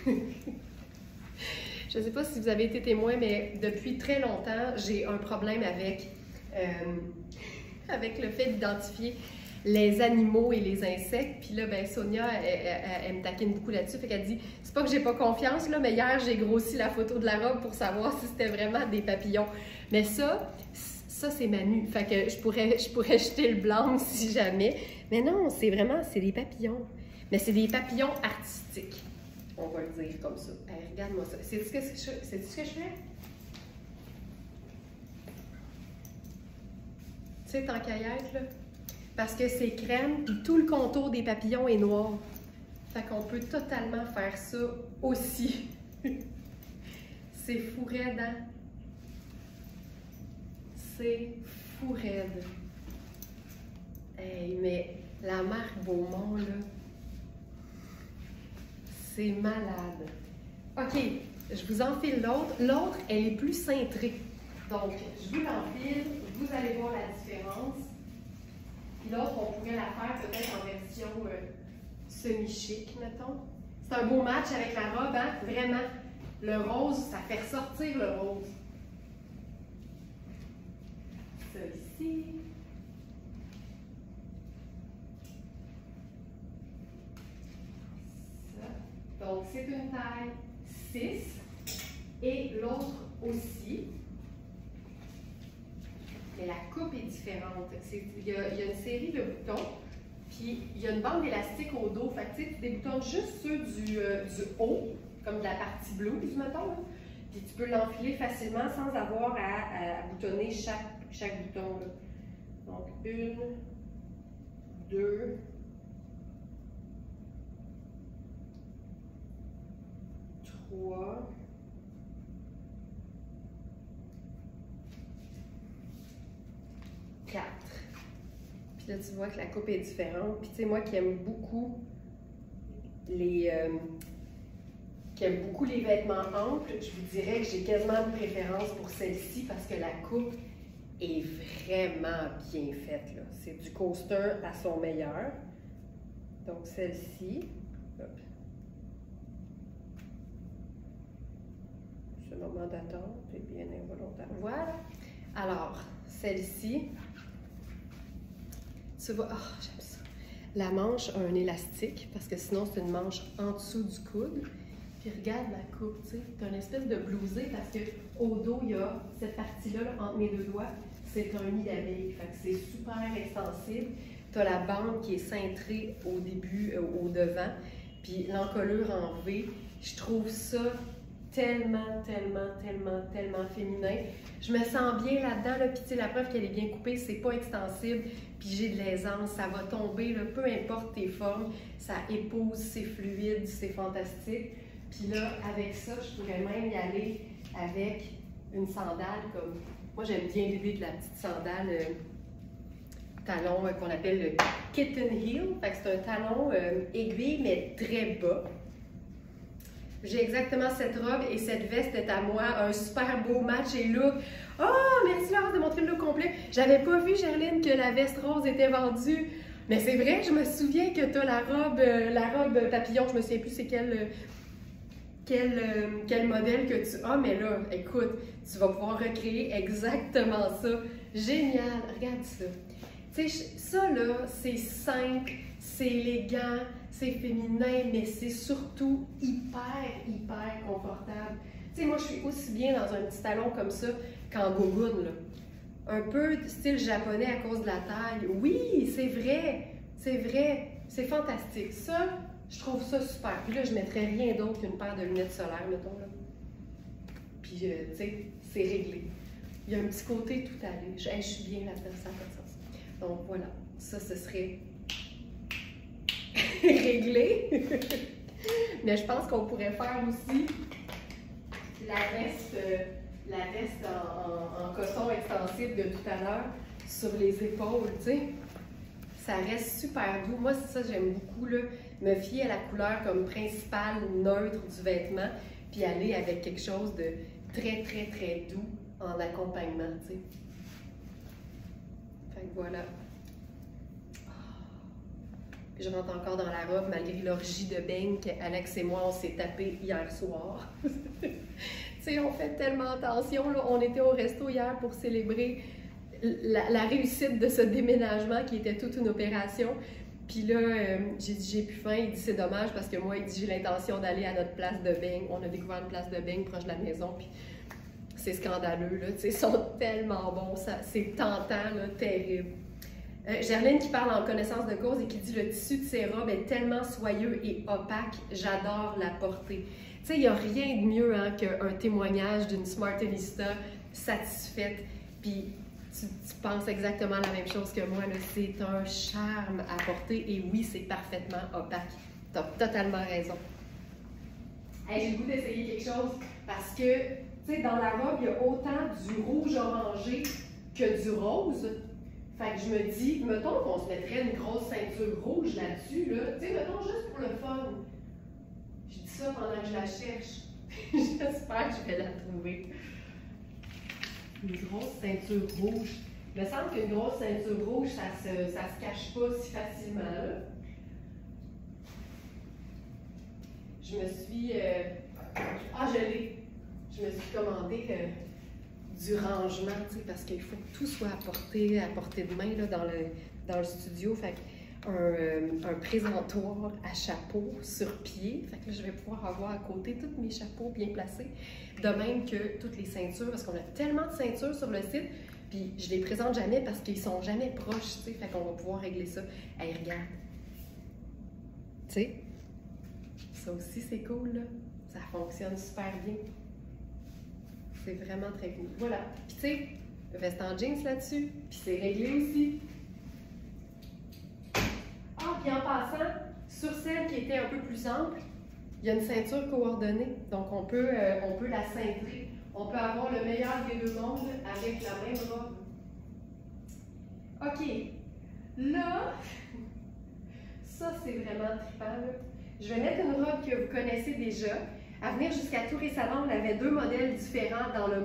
Je ne sais pas si vous avez été témoin, mais depuis très longtemps, j'ai un problème avec le fait d'identifier les animaux et les insectes. Puis là, ben Sonia, elle me taquine beaucoup là-dessus. Fait qu'elle dit, c'est pas que j'ai pas confiance, là, mais hier, j'ai grossi la photo de la robe pour savoir si c'était vraiment des papillons. Mais ça c'est Manu. Fait que je pourrais jeter le blâme si jamais. Mais non, c'est des papillons. Mais c'est des papillons artistiques. On va le dire comme ça. Hey, regarde-moi ça. C'est ce que je fais? Tu sais, tant qu'à y être, là. Parce que c'est crème, puis tout le contour des papillons est noir. Fait qu'on peut totalement faire ça aussi. C'est fou raide, hein? C'est fou raide. Hey, mais la marque Beaumont, là, c'est malade. OK, je vous enfile l'autre. L'autre, elle est plus cintrée. Donc, je vous l'enfile, vous allez voir la différence. Puis l'autre, on pourrait la faire peut-être en version semi-chic, mettons. C'est un beau match avec la robe, hein? Vraiment. Le rose, ça fait ressortir le rose. Ça ici. Ça. Donc, c'est une taille 6. Et l'autre aussi. Mais la coupe est différente. Il y a une série de boutons, puis il y a une bande élastique au dos. Fait que tu sais, des boutons juste ceux du haut, comme de la partie blouse, mettons. Là. Puis tu peux l'enfiler facilement sans avoir à boutonner chaque bouton. Là. Donc, 1, 2, 3. Puis là, tu vois que la coupe est différente. Puis tu sais, moi qui aime beaucoup les vêtements amples, je vous dirais que j'ai quasiment une préférence pour celle-ci parce que la coupe est vraiment bien faite. C'est du coaster à son meilleur. Donc celle-ci. Ce moment d'attente est bien involontaire. Voilà. Alors, celle-ci. Tu vois, oh, j'aime ça. La manche a un élastique, parce que sinon, c'est une manche en dessous du coude. Puis regarde la coupe, tu sais, tu as une espèce de blousé, parce qu'au dos, il y a cette partie-là, là, entre mes deux doigts, c'est un nid d'abeille. Fait que c'est super extensible. Tu as la bande qui est cintrée au début, au devant, puis l'encolure en V. Je trouve ça tellement féminin. Je me sens bien là-dedans, là, puis tu sais, la preuve qu'elle est bien coupée, c'est pas extensible, puis j'ai de l'aisance, ça va tomber, là, peu importe tes formes, ça épouse, c'est fluide, c'est fantastique. Puis là, avec ça, je pourrais même y aller avec une sandale comme... Moi, j'aime bien l'idée de la petite sandale talon qu'on appelle le kitten heel. Fait que c'est un talon aiguille, mais très bas. J'ai exactement cette robe et cette veste est à moi, un super beau match et look. Oh, merci Laurence de montrer le look complet. J'avais pas vu, Gerline, que la veste rose était vendue. Mais c'est vrai, je me souviens que tu as la robe papillon, je me souviens plus c'est quel modèle que tu as, mais là, écoute, tu vas pouvoir recréer exactement ça. Génial, regarde ça. Tu sais, ça là, c'est simple, c'est élégant, c'est féminin, mais c'est surtout hyper confortable. Tu sais, moi, je suis aussi bien dans un petit talon comme ça qu'en gogoune, là. Un peu style japonais à cause de la taille. Oui, c'est vrai, c'est fantastique. Ça, je trouve ça super. Puis là, je mettrais rien d'autre qu'une paire de lunettes solaires, mettons, là. Puis, tu sais, c'est réglé. Il y a un petit côté tout allé. Je suis bien là-dedans, ça fait sens. Donc, voilà. Ça, ce serait réglé. Mais je pense qu'on pourrait faire aussi la veste en coton extensible de tout à l'heure sur les épaules, tu sais. Ça reste super doux. Moi, c'est ça que j'aime beaucoup, là, me fier à la couleur comme principale neutre du vêtement, puis aller avec quelque chose de très doux en accompagnement, tu sais. Fait que voilà. Puis je rentre encore dans la robe malgré l'orgie de beignes qu'Alex et moi, on s'est tapé hier soir. Tu sais, on fait tellement attention, là. On était au resto hier pour célébrer la réussite de ce déménagement qui était toute une opération. Puis là, j'ai dit, j'ai plus faim. Il dit, c'est dommage parce que moi, il dit, j'ai l'intention d'aller à notre place de beigne. On a découvert une place de beigne proche de la maison. Puis c'est scandaleux, là. Tu sais, ils sont tellement bons. C'est tentant, là, terrible. Gerlaine qui parle en connaissance de cause et qui dit, le tissu de ces robes est tellement soyeux et opaque. J'adore la porter. Tu sais, il n'y a rien de mieux hein, qu'un témoignage d'une Smartenista satisfaite. Puis tu penses exactement la même chose que moi. C'est un charme à porter et oui, c'est parfaitement opaque. Tu as totalement raison. Hey, j'ai le goût d'essayer quelque chose parce que, tu sais, dans la robe, il y a autant du rouge orangé que du rose. Fait que je me dis, mettons qu'on se mettrait une grosse ceinture rouge là-dessus, là. Tu sais, mettons juste pour le fun. Je dis ça pendant que je la cherche. J'espère que je vais la trouver. Une grosse ceinture rouge. Il me semble qu'une grosse ceinture rouge, ça se cache pas si facilement. Là. Je me suis... je l'ai. Je me suis commandé du rangement, parce qu'il faut que tout soit à portée de main là, dans le studio. Fait un présentoir à chapeau sur pied. Fait que là, je vais pouvoir avoir à côté tous mes chapeaux bien placés. De même que toutes les ceintures, parce qu'on a tellement de ceintures sur le site, puis je les présente jamais parce qu'ils sont jamais proches, tu sais. Fait qu'on va pouvoir régler ça. Hey, regarde. Tu sais, ça aussi, c'est cool, là. Ça fonctionne super bien. C'est vraiment très cool. Voilà. Puis tu sais, veste en jeans là-dessus, puis c'est réglé aussi. Ah, puis en passant, sur celle qui était un peu plus ample, il y a une ceinture coordonnée. Donc on peut la cintrer. On peut avoir le meilleur des deux mondes avec la même robe. OK. Là, ça c'est vraiment trippant, là. Je vais mettre une robe que vous connaissez déjà. À venir jusqu'à tout récemment, on avait deux modèles différents dans le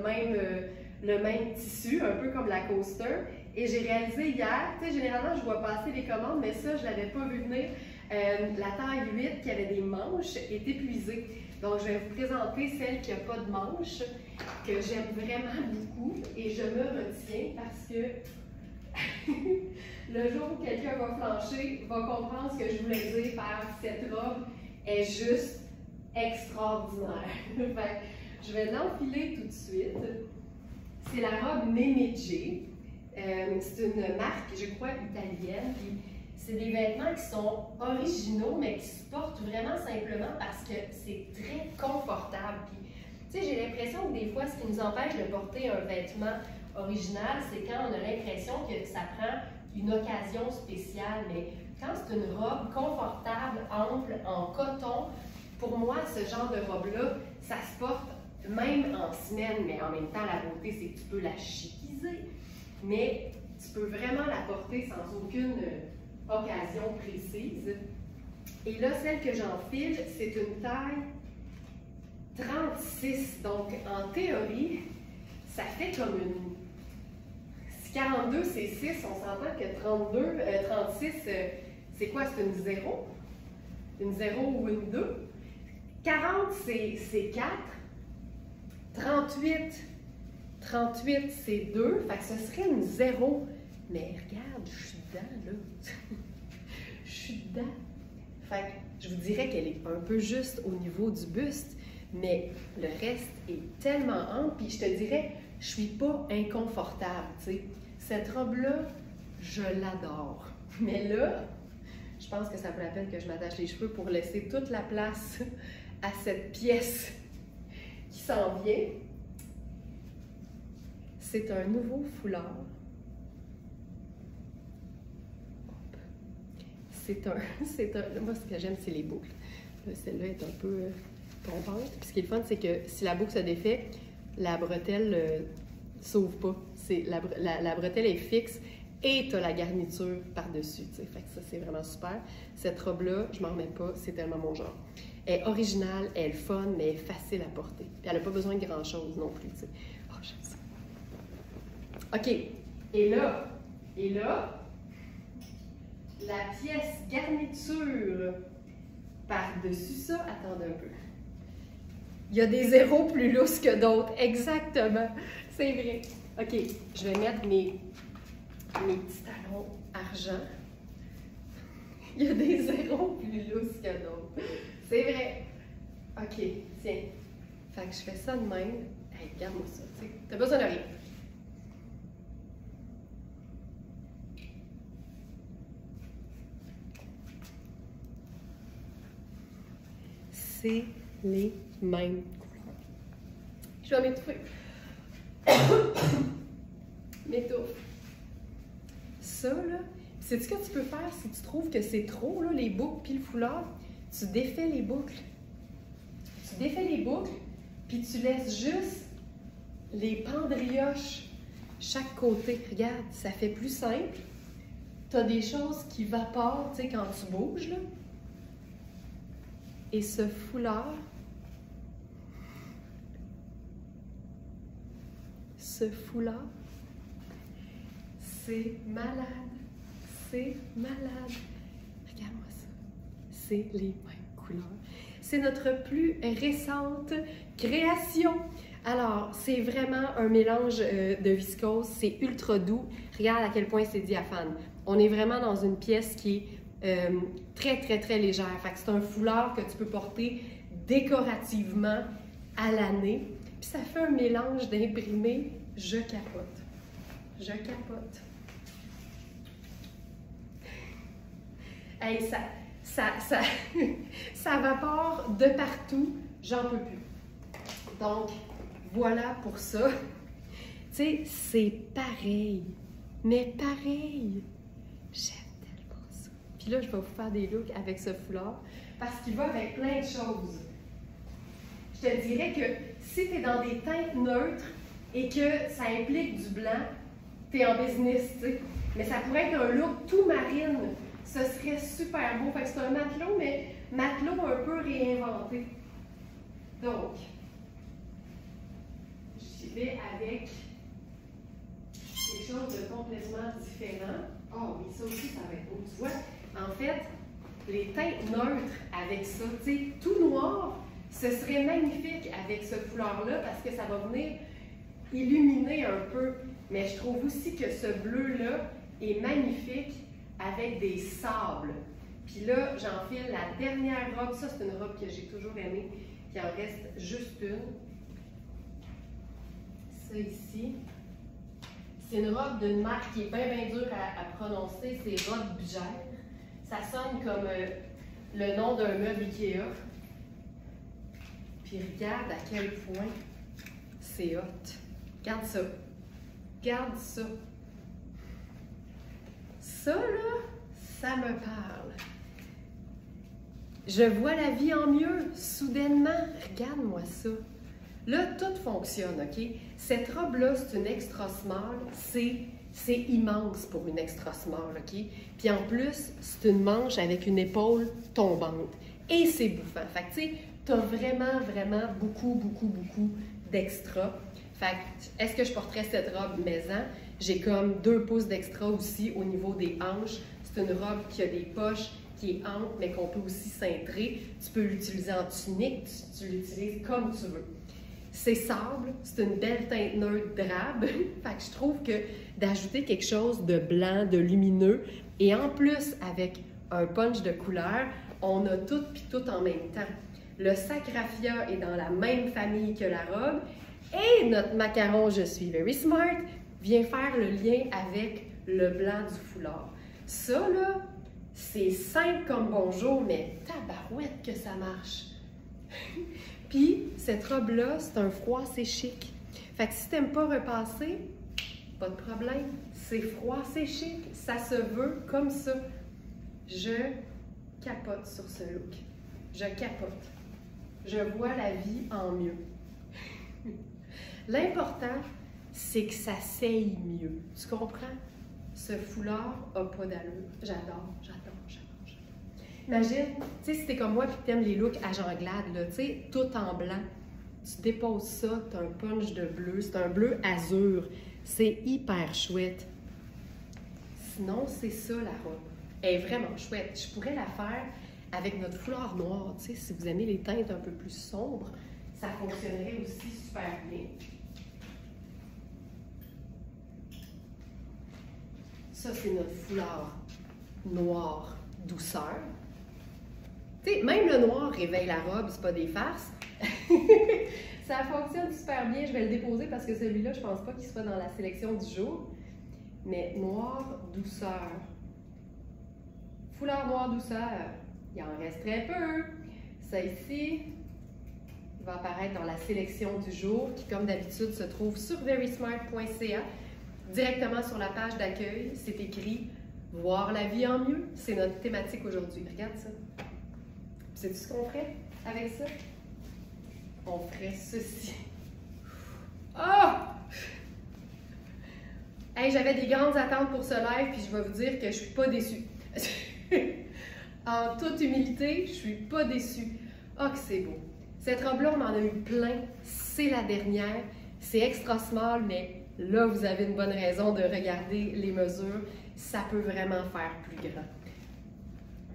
même tissu, un peu comme la coaster. Et j'ai réalisé hier, tu sais, généralement, je vois passer les commandes, mais ça, je ne l'avais pas vu venir. La taille 8 qui avait des manches est épuisée. Donc, je vais vous présenter celle qui n'a pas de manches, que j'aime vraiment beaucoup. Et je me retiens parce que le jour où quelqu'un va flancher, va comprendre ce que je voulais dire par cette robe est juste extraordinaire. Je vais l'enfiler tout de suite. C'est la robe Memegge. C'est une marque, je crois, italienne. C'est des vêtements qui sont originaux, mais qui se portent vraiment simplement parce que c'est très confortable. Tu sais, j'ai l'impression que des fois, ce qui nous empêche de porter un vêtement original, c'est quand on a l'impression que ça prend une occasion spéciale. Mais quand c'est une robe confortable, ample, en coton, pour moi, ce genre de robe-là, ça se porte même en semaine, mais en même temps, la beauté, c'est que tu peux la chiquiser, mais tu peux vraiment la porter sans aucune occasion précise. Et là, celle que j'enfile, c'est une taille 36. Donc, en théorie, ça fait comme une... Si 42, c'est 6, on s'entend que 36, c'est quoi? C'est une 0? Une 0 ou une 2? 40, c'est 4. 38, c'est 2. Fait que ce serait une 0. Mais regarde, je suis dedans, là. Je suis dedans. Fait que je vous dirais qu'elle est un peu juste au niveau du buste, mais le reste est tellement ample. Puis je te dirais, je suis pas inconfortable, tu sais. Cette robe-là, je l'adore. Mais là, je pense que ça vaut la peine que je m'attache les cheveux pour laisser toute la place à cette pièce qui s'en vient. C'est un nouveau foulard. Moi, ce que j'aime, c'est les boucles. Celle-là est un peu tombante. Puis ce qui est le fun, c'est que si la boucle se défait, la bretelle s'ouvre pas. La bretelle est fixe et tu as la garniture par-dessus. Fait que ça, c'est vraiment super. Cette robe-là, je m'en remets pas, c'est tellement mon genre. Elle est originale, elle est fun, mais elle est facile à porter. Puis elle n'a pas besoin de grand-chose non plus. T'sais. Oh, j'aime ça. OK. Et là, la pièce garniture par-dessus ça, attendez un peu. Il y a des zéros plus lousses que d'autres, exactement. C'est vrai. OK, je vais mettre mes petits talons argent. Il y a des zéros plus lousses que d'autres. C'est vrai. OK, tiens. Fait que je fais ça de même. Hey, regarde-moi ça, tu sais. T'as besoin de rien. C'est les mêmes couleurs. Je vais m'étouffer. M'étouffe. Ça, là, sais-tu ce que tu peux faire si tu trouves que c'est trop, là, les boucles puis le foulard? Tu défais les boucles. Tu défais les boucles, puis tu laisses juste les pendrioches chaque côté. Regarde, ça fait plus simple. Tu as des choses qui vaporent, tu sais, quand tu bouges, là. Et ce foulard, c'est malade. C'est malade. Regarde-moi ça. C'est les mêmes couleurs. C'est notre plus récente création. Alors, c'est vraiment un mélange de viscose. C'est ultra doux. Regarde à quel point c'est diaphane. On est vraiment dans une pièce qui est très, très, très légère. Fait que c'est un foulard que tu peux porter décorativement à l'année. Puis ça fait un mélange d'imprimé. Je capote. Je capote. Hey, ça vapore de partout. J'en peux plus. Donc, voilà pour ça. Tu sais, c'est pareil. Mais pareil. J'aime tellement ça. Puis là, je vais vous faire des looks avec ce foulard parce qu'il va avec plein de choses. Je te dirais que si tu es dans des teintes neutres et que ça implique du blanc, tu es en business, tu sais. Mais ça pourrait être un look tout marine. Ce serait super beau. Fait que c'est un matelot, mais matelot un peu réinventé. Donc, j'y vais avec quelque chose de complètement différent. Oh oui, ça aussi, ça va être beau. Tu vois, en fait, les teintes neutres avec ça, tu sais, tout noir, ce serait magnifique avec ce foulard-là parce que ça va venir illuminer un peu. Mais je trouve aussi que ce bleu-là est magnifique avec des sables. Puis là, j'enfile la dernière robe. Ça, c'est une robe que j'ai toujours aimée. Il en reste juste une. Ça ici. C'est une robe d'une marque qui est bien, bien dure à prononcer. C'est robe Bugère. Ça sonne comme le nom d'un meuble Ikea. Puis regarde à quel point c'est hot. Regarde ça. Regarde ça. Ça, là, ça me parle. Je vois la vie en mieux, soudainement. Regarde-moi ça. Là, tout fonctionne, OK? Cette robe-là, c'est une extra small. C'est immense pour une extra small, OK? Puis en plus, c'est une manche avec une épaule tombante. Et c'est bouffant. Fait que, tu sais, t'as vraiment, vraiment beaucoup, beaucoup, beaucoup d'extra. Fait que, est-ce que je porterais cette robe maison? J'ai comme 2 pouces d'extra aussi au niveau des hanches. C'est une robe qui a des poches, qui est ample, mais qu'on peut aussi cintrer. Tu peux l'utiliser en tunique, tu l'utilises comme tu veux. C'est sable, c'est une belle teinte neutre drabe. Fait que je trouve que d'ajouter quelque chose de blanc, de lumineux, et en plus avec un punch de couleur, on a tout puis tout en même temps. Le sac raffia est dans la même famille que la robe, et notre macaron Je suis very smart vient faire le lien avec le blanc du foulard. Ça, là, c'est simple comme bonjour, mais tabarouette que ça marche. Puis, cette robe-là, c'est un froid, c'est chic. Fait que si t'aimes pas repasser, pas de problème. C'est froid, c'est chic. Ça se veut comme ça. Je capote sur ce look. Je capote. Je vois la vie en mieux. L'important, c'est que ça seille mieux. Tu comprends? Ce foulard n'a pas d'allure. J'adore, j'adore, j'adore, j'adore. Imagine, tu sais, si t'es comme moi et que t'aimes les looks à Jean-Glade, là, tu sais, tout en blanc, tu déposes ça, t'as un punch de bleu, c'est un bleu azur. C'est hyper chouette. Sinon, c'est ça la robe. Elle est vraiment chouette. Je pourrais la faire avec notre foulard noir, tu sais, si vous aimez les teintes un peu plus sombres, ça fonctionnerait aussi super bien. Ça, c'est notre foulard noir douceur. Tu sais, même le noir réveille la robe, c'est pas des farces. Ça fonctionne super bien. Je vais le déposer parce que celui-là, je pense pas qu'il soit dans la sélection du jour. Mais noir douceur. Foulard noir douceur. Il en reste très peu. Ça ici, il va apparaître dans la sélection du jour qui, comme d'habitude, se trouve sur verysmart.ca. Directement sur la page d'accueil, c'est écrit « Voir la vie en mieux ». C'est notre thématique aujourd'hui. Regarde ça. Sais-tu ce qu'on ferait avec ça? On ferait ceci. Ah! Hey, j'avais des grandes attentes pour ce live, puis je vais vous dire que je suis pas déçue. En toute humilité, je suis pas déçue. Ah, que c'est beau. Cette robe-là, on en a eu plein. C'est la dernière. C'est extra small, mais là, vous avez une bonne raison de regarder les mesures. Ça peut vraiment faire plus grand.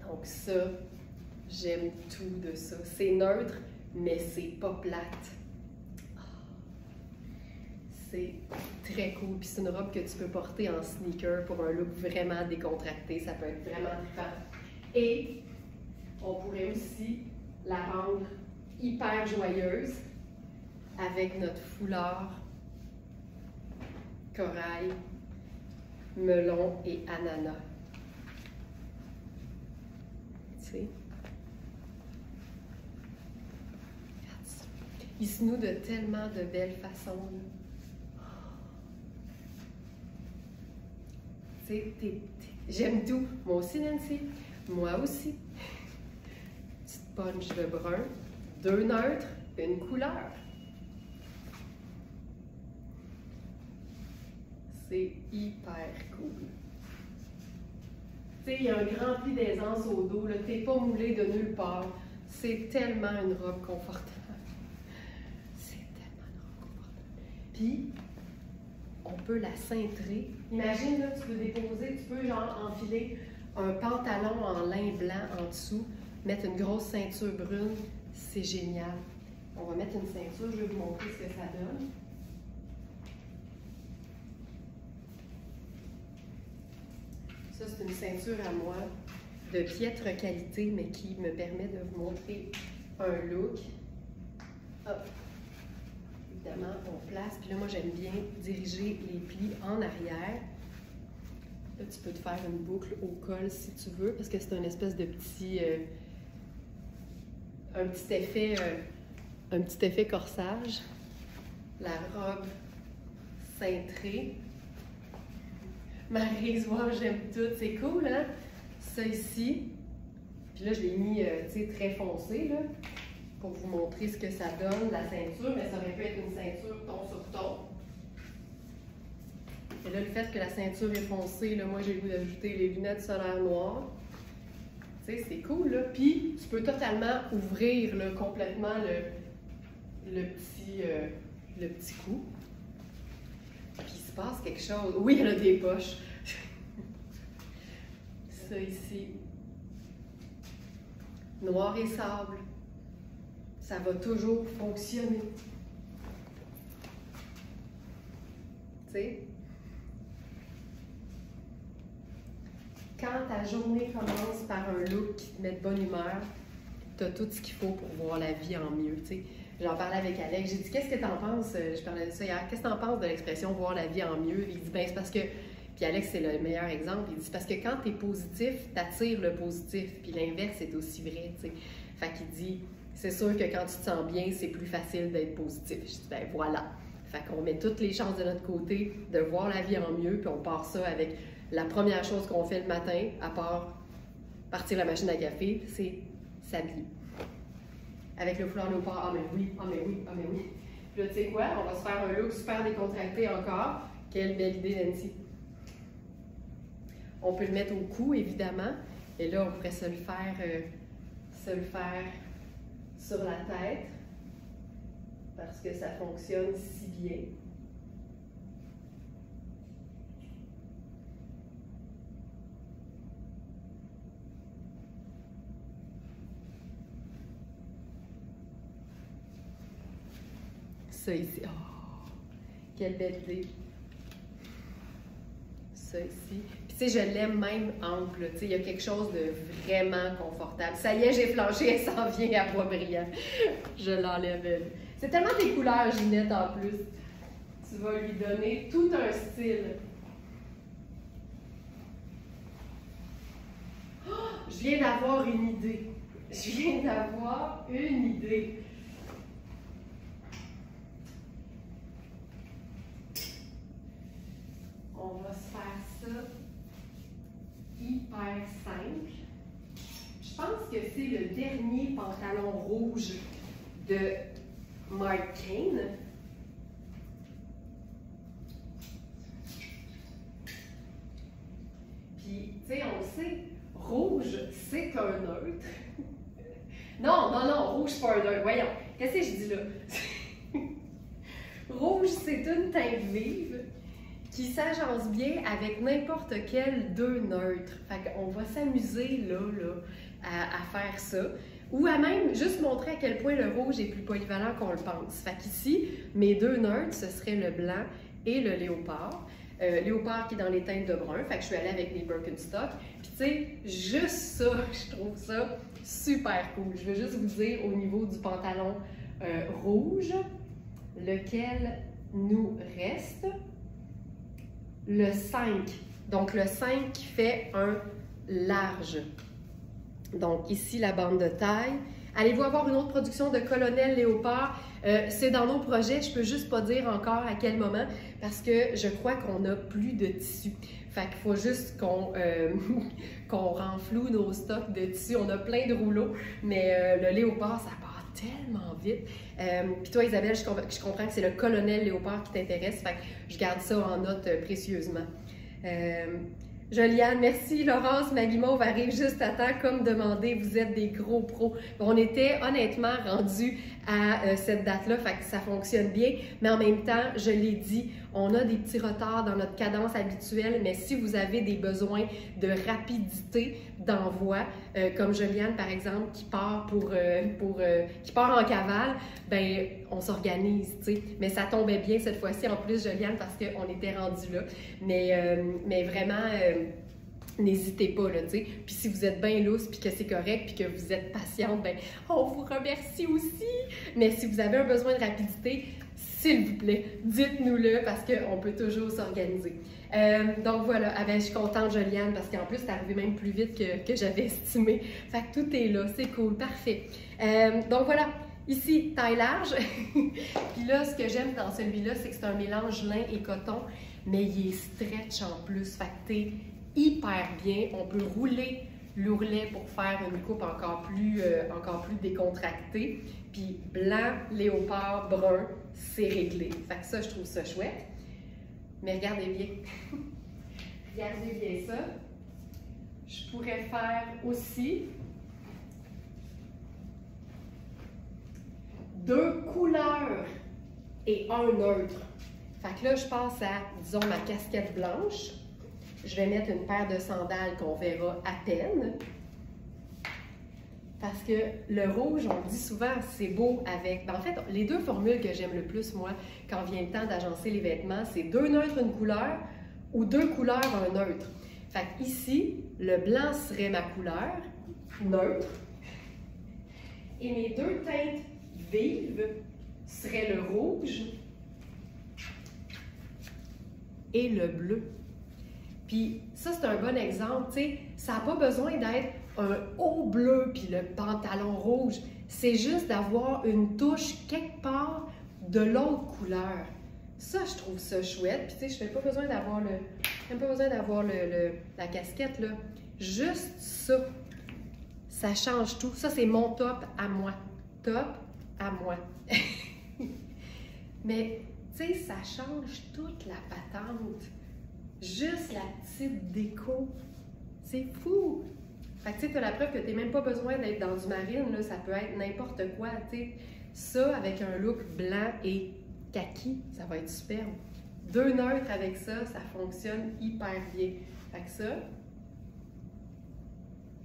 Donc ça, j'aime tout de ça. C'est neutre, mais c'est pas plate. C'est très cool. Puis c'est une robe que tu peux porter en sneaker pour un look vraiment décontracté. Ça peut être vraiment trippant. Et on pourrait aussi la rendre hyper joyeuse avec notre foulard corail, melon et ananas. Tu sais? Regarde ça. Il se noue de tellement de belles façons. Tu sais, j'aime tout. Moi aussi, Nancy. Moi aussi. Petite punch de brun, 2 neutres, une couleur. C'est hyper cool. Tu sais, il y a un grand pli d'aisance au dos, tu n'es pas moulé de nulle part. C'est tellement une robe confortable. C'est tellement une robe confortable. Puis, on peut la cintrer. Imagine, là, tu peux déposer, tu peux genre enfiler un pantalon en lin blanc en dessous, mettre une grosse ceinture brune. C'est génial. On va mettre une ceinture, je vais vous montrer ce que ça donne. Ça, c'est une ceinture à moi de piètre qualité, mais qui me permet de vous montrer un look. Hop. Évidemment, on place. Puis là, moi, j'aime bien diriger les plis en arrière. Là, tu peux te faire une boucle au col si tu veux, parce que c'est un espèce de petit... un petit effet corsage. La robe cintrée. Maryse, wow, j'aime tout. C'est cool, hein? Ça ici. Puis là, je l'ai mis, tu sais, très foncé, là, pour vous montrer ce que ça donne, la ceinture. Mais ça aurait pu être une ceinture ton sur ton. Et là, le fait que la ceinture est foncée, là, moi, j'ai le goût d'ajouter les lunettes solaires noires. Tu sais, c'est cool, là. Puis, tu peux totalement ouvrir, là, complètement le petit cou. Puis, il se passe quelque chose. Oui, elle a des poches. Ça ici. Noir et sable. Ça va toujours fonctionner. Tu sais? Quand ta journée commence par un look qui te met de bonne humeur, tu as tout ce qu'il faut pour voir la vie en mieux. Tu sais. J'en parlais avec Alex, j'ai dit « Qu'est-ce que tu en penses? » Je parlais de ça hier. « Qu'est-ce que tu en penses de l'expression « voir la vie en mieux » Il dit « Ben, c'est parce que... » Puis Alex, c'est le meilleur exemple. Il dit « Parce que quand tu es positif, tu attires le positif. » Puis l'inverse est aussi vrai. Tu sais. Fait qu'il dit « C'est sûr que quand tu te sens bien, c'est plus facile d'être positif. » Je dis « Ben voilà. » Fait qu'on met toutes les chances de notre côté de voir la vie en mieux, puis on part ça avec la première chose qu'on fait le matin, à part partir la machine à café, c'est s'habiller. Avec le foulard léopard, ah mais oui, ah mais oui, ah mais oui. Puis là, tu sais quoi, on va se faire un look super décontracté encore. Quelle belle idée, Nancy. On peut le mettre au cou, évidemment. Et là, on pourrait se le faire sur la tête. Parce que ça fonctionne si bien. Ça ici, oh, quelle belle idée. Ça ici. Puis tu tu sais, je l'aime même ample. Tu sais, il y a quelque chose de vraiment confortable. Ça y est, j'ai flanché, elle s'en vient à bois brillant. Je l'enlève. C'est tellement des couleurs, Ginette, en plus. Tu vas lui donner tout un style. Oh, je viens d'avoir une idée. Je viens d'avoir une idée. On va se faire ça hyper simple. Je pense que c'est le dernier pantalon rouge de Mark Kane. Puis, tu sais, on le sait, rouge, c'est un neutre. Non, rouge, c'est pas un neutre. Voyons, qu'est-ce que je dis là? Rouge, c'est une teinte vive qui s'agence bien avec n'importe quel deux neutres. Fait qu'on va s'amuser là, à faire ça. Ou à même juste montrer à quel point le rouge est plus polyvalent qu'on le pense. Fait qu'ici, mes deux neutres, ce serait le blanc et le léopard. Léopard qui est dans les teintes de brun, fait que je suis allée avec les Birkenstock. Puis tu sais, juste ça, je trouve ça super cool. Je veux juste vous dire au niveau du pantalon rouge, lequel nous reste, le 5. Donc le 5 qui fait un large. Donc ici la bande de taille. Allez-vous avoir une autre production de Colonel Léopard? C'est dans nos projets, je peux juste pas dire encore à quel moment parce que je crois qu'on a plus de tissu. Fait qu'il faut juste qu'on renfloue nos stocks de tissu. On a plein de rouleaux, mais le léopard, ça part tellement vite. Puis toi, Isabelle, je comprends que c'est le Colonel Léopard qui t'intéresse, fait que je garde ça en note précieusement. Joliane, merci. Laurence Maguimauve arrive juste à temps, comme demandé. Vous êtes des gros pros. On était honnêtement rendus à cette date-là, fait que ça fonctionne bien. Mais en même temps, je l'ai dit, on a des petits retards dans notre cadence habituelle, mais si vous avez des besoins de rapidité d'envoi, comme Joliane par exemple, qui part qui part en cavale, ben on s'organise, tu sais. Mais ça tombait bien cette fois-ci en plus, Joliane, parce qu'on était rendu là. Mais vraiment, n'hésitez pas, là, tu sais. Puis si vous êtes bien lousse, puis que c'est correct, puis que vous êtes patiente, ben on vous remercie aussi. Mais si vous avez un besoin de rapidité, s'il vous plaît, dites-nous-le parce qu'on peut toujours s'organiser. Donc voilà, ah ben, je suis contente, Joliane, parce qu'en plus, c'est arrivé même plus vite que j'avais estimé. Fait que tout est là, c'est cool, parfait. Donc voilà, ici, taille large. Puis là, ce que j'aime dans celui-là, c'est que c'est un mélange lin et coton, mais il est stretch en plus. Fait que t'es hyper bien. On peut rouler l'ourlet pour faire une coupe encore plus décontractée. Puis blanc, léopard, brun, c'est réglé. Fait que ça, je trouve ça chouette. Mais regardez bien. Regardez bien ça. Je pourrais faire aussi 2 couleurs et un neutre. Fait que là, je passe à, disons, ma casquette blanche. Je vais mettre une paire de sandales qu'on verra à peine. Parce que le rouge, on le dit souvent, c'est beau avec... Ben, en fait, les 2 formules que j'aime le plus, moi, quand vient le temps d'agencer les vêtements, c'est 2 neutres, une couleur, ou 2 couleurs, un neutre. Fait que ici, le blanc serait ma couleur, neutre, et mes 2 teintes vives seraient le rouge et le bleu. Puis ça, c'est un bon exemple, tu sais, ça n'a pas besoin d'être un haut bleu puis le pantalon rouge. C'est juste d'avoir une touche quelque part de l'autre couleur. Ça, je trouve ça chouette. Puis tu sais, je n'ai pas besoin d'avoir la casquette, là. Juste ça, ça change tout. Ça, c'est mon top à moi. Top à moi. Mais, tu sais, ça change toute la patente. Juste la petite déco. C'est fou! Fait que tu sais, tu as la preuve que tu n'as même pas besoin d'être dans du marine, là, ça peut être n'importe quoi, tu sais. Ça, avec un look blanc et kaki, ça va être superbe. 2 neutres avec ça, ça fonctionne hyper bien. Fait que ça,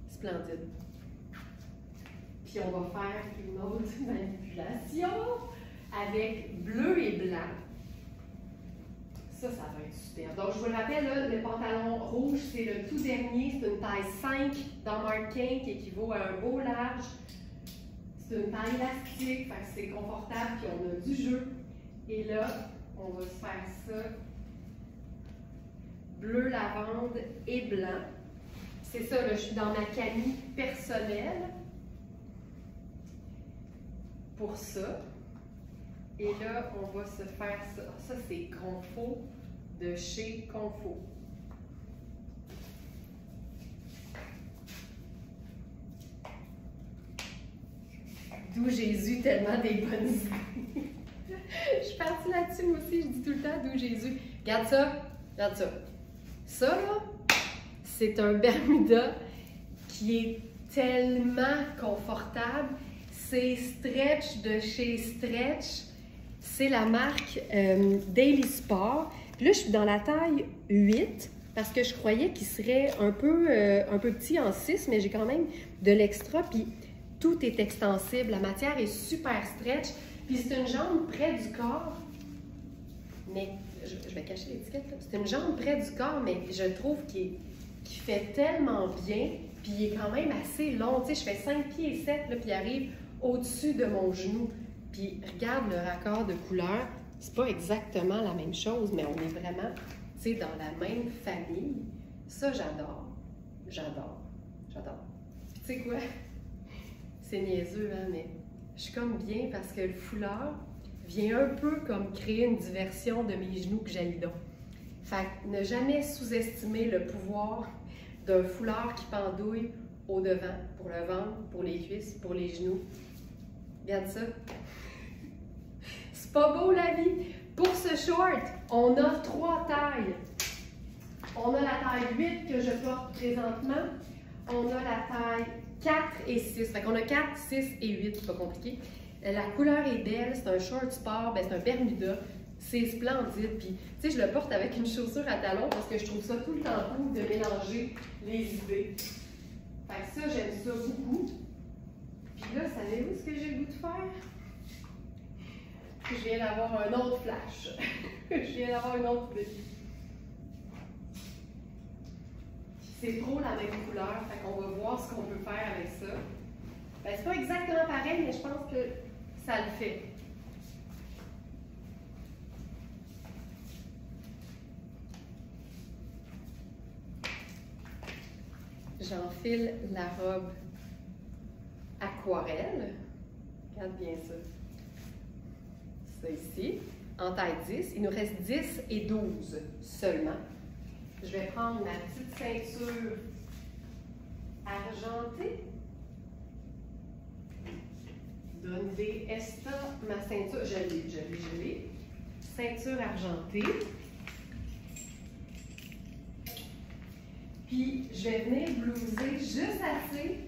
splendide. Puis on va faire une autre manipulation avec bleu et blanc. Ça va être super. Donc, je vous le rappelle, là, le pantalon rouge, c'est le tout dernier. C'est une taille 5 dans Mark Cain qui équivaut à un beau large. C'est une taille élastique, fait que c'est confortable, puis on a du jeu. Et là, on va se faire ça bleu, lavande et blanc. C'est ça, là, je suis dans ma camie personnelle pour ça. Et là, on va se faire ça. Ça, c'est Confo de chez Confo. D'où Jésus, tellement des bonnes idées. Je suis partie là-dessus, moi aussi, je dis tout le temps d'où Jésus. Regarde ça, regarde ça. Ça, là, c'est un Bermuda qui est tellement confortable. C'est Stretch de chez Stretch. C'est la marque Daily Sport. Puis là, je suis dans la taille 8 parce que je croyais qu'il serait un peu petit en 6, mais j'ai quand même de l'extra. Puis tout est extensible. La matière est super stretch. Puis c'est une jambe près du corps. Mais je vais cacher l'étiquette là. C'est une jambe près du corps, mais je trouve qu'il fait tellement bien. Puis il est quand même assez long. Tu sais, je fais 5 pieds et 7, là, puis il arrive au-dessus de mon genou. Puis regarde le raccord de couleur. C'est pas exactement la même chose, mais on est vraiment, tu sais, dans la même famille. Ça, j'adore. J'adore. J'adore. Puis tu sais quoi? C'est niaiseux, hein, mais je suis comme bien parce que le foulard vient un peu comme créer une diversion de mes genoux que j'aille donc. Fait que ne jamais sous-estimer le pouvoir d'un foulard qui pendouille au devant, pour le ventre, pour les cuisses, pour les genoux. Regarde ça. C'est pas beau la vie. Pour ce short, on a 3 tailles. On a la taille 8 que je porte présentement. On a la taille 4 et 6. Fait qu'on a 4, 6 et 8, c'est pas compliqué. La couleur est belle, c'est un short sport, ben c'est un Bermuda. C'est splendide. Puis, tu sais, je le porte avec une chaussure à talons parce que je trouve ça tout le temps cool de mélanger les idées. Fait que ça, j'aime ça beaucoup. Puis là, savez-vous ce que j'ai le goût de faire? Je viens d'avoir un autre flash. Je viens d'avoir une autre idée. C'est trop la même couleur, fait qu'on va voir ce qu'on peut faire avec ça. Ben, c'est pas exactement pareil, mais je pense que ça le fait. J'enfile la robe aquarelle. Regarde bien ça. Ça ici, en taille 10. Il nous reste 10 et 12 seulement. Je vais prendre ma petite ceinture argentée. Donne des Esta, ma ceinture, je l'ai. Ceinture argentée. Puis, je vais venir blouser juste assez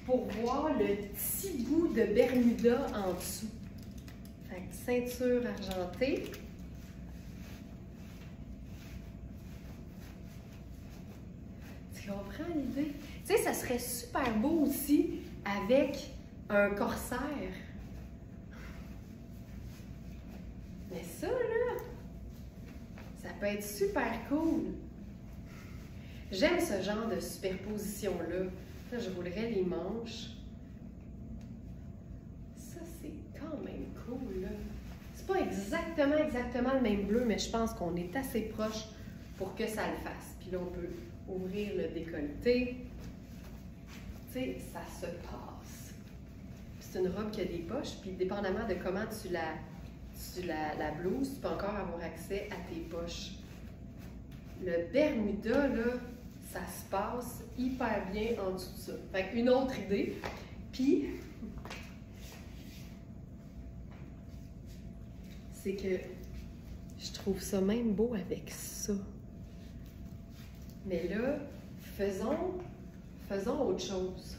pour voir le petit bout de Bermuda en dessous. Fait que ceinture argentée. Tu comprends l'idée? Tu sais, ça serait super beau aussi avec un corsaire. Mais ça, là, ça peut être super cool. J'aime ce genre de superposition-là. Là, je roulerais les manches. Ça, c'est quand même cool, là. C'est pas exactement le même bleu, mais je pense qu'on est assez proche pour que ça le fasse. Puis là, on peut ouvrir le décolleté. Tu sais, ça se passe. C'est une robe qui a des poches, puis dépendamment de comment tu la blouses, tu peux encore avoir accès à tes poches. Le Bermuda, là, ça se passe hyper bien en dessous de ça. Fait qu'une autre idée. Puis, c'est que je trouve ça même beau avec ça. Mais là, faisons autre chose.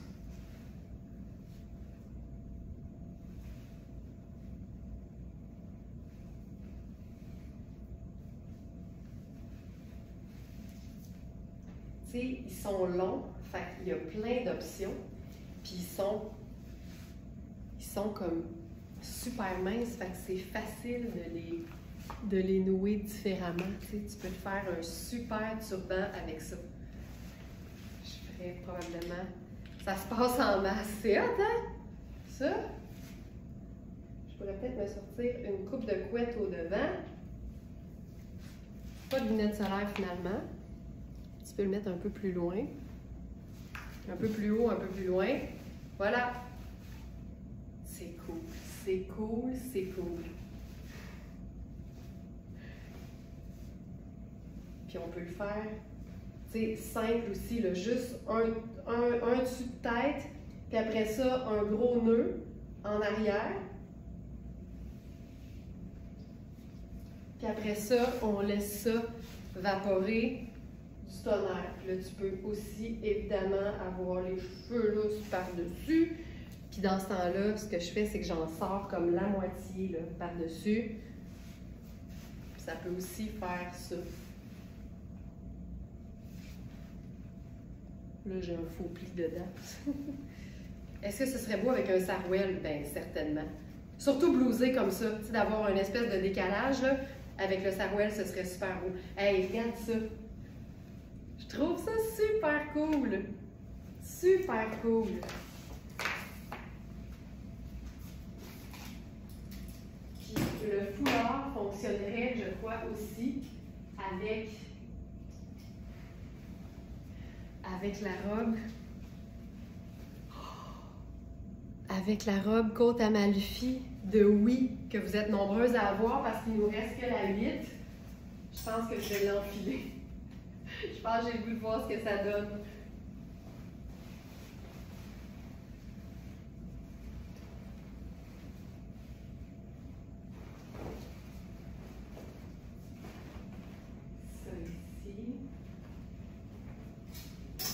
Tu sais, ils sont longs, fait qu'il y a plein d'options, puis ils sont comme super minces, fait que c'est facile de les nouer différemment. Tu sais, tu peux te faire un super turban avec ça. Je ferais probablement... Ça se passe en masse. C'est hot, hein? Ça? Je pourrais peut-être me sortir une coupe de couette au devant. Pas de lunettes solaires finalement. Tu peux le mettre un peu plus loin. Un peu plus haut, un peu plus loin. Voilà. C'est cool. C'est cool, c'est cool. Puis on peut le faire, tu sais, simple aussi, là, juste un dessus de tête, puis après ça, un gros nœud en arrière. Puis après ça, on laisse ça vaporer du tonnerre. Puis là, tu peux aussi, évidemment, avoir les cheveux là par-dessus. Puis dans ce temps-là, ce que je fais, c'est que j'en sors comme la moitié là, par-dessus. Puis ça peut aussi faire ça. Là, j'ai un faux pli dedans. Est-ce que ce serait beau avec un sarouel? Bien, certainement. Surtout blousé comme ça, tu sais, d'avoir une espèce de décalage, là. Avec le sarouel, ce serait super beau. Hey, regarde ça! Je trouve ça super cool! Super cool! Puis le foulard fonctionnerait, je crois, aussi avec la robe. Avec la robe Côte Amalfi de Oui, que vous êtes nombreuses à avoir parce qu'il nous reste que la 8. Je pense que je vais l'enfiler. Je pense que j'ai le goût de voir ce que ça donne. Ça ici.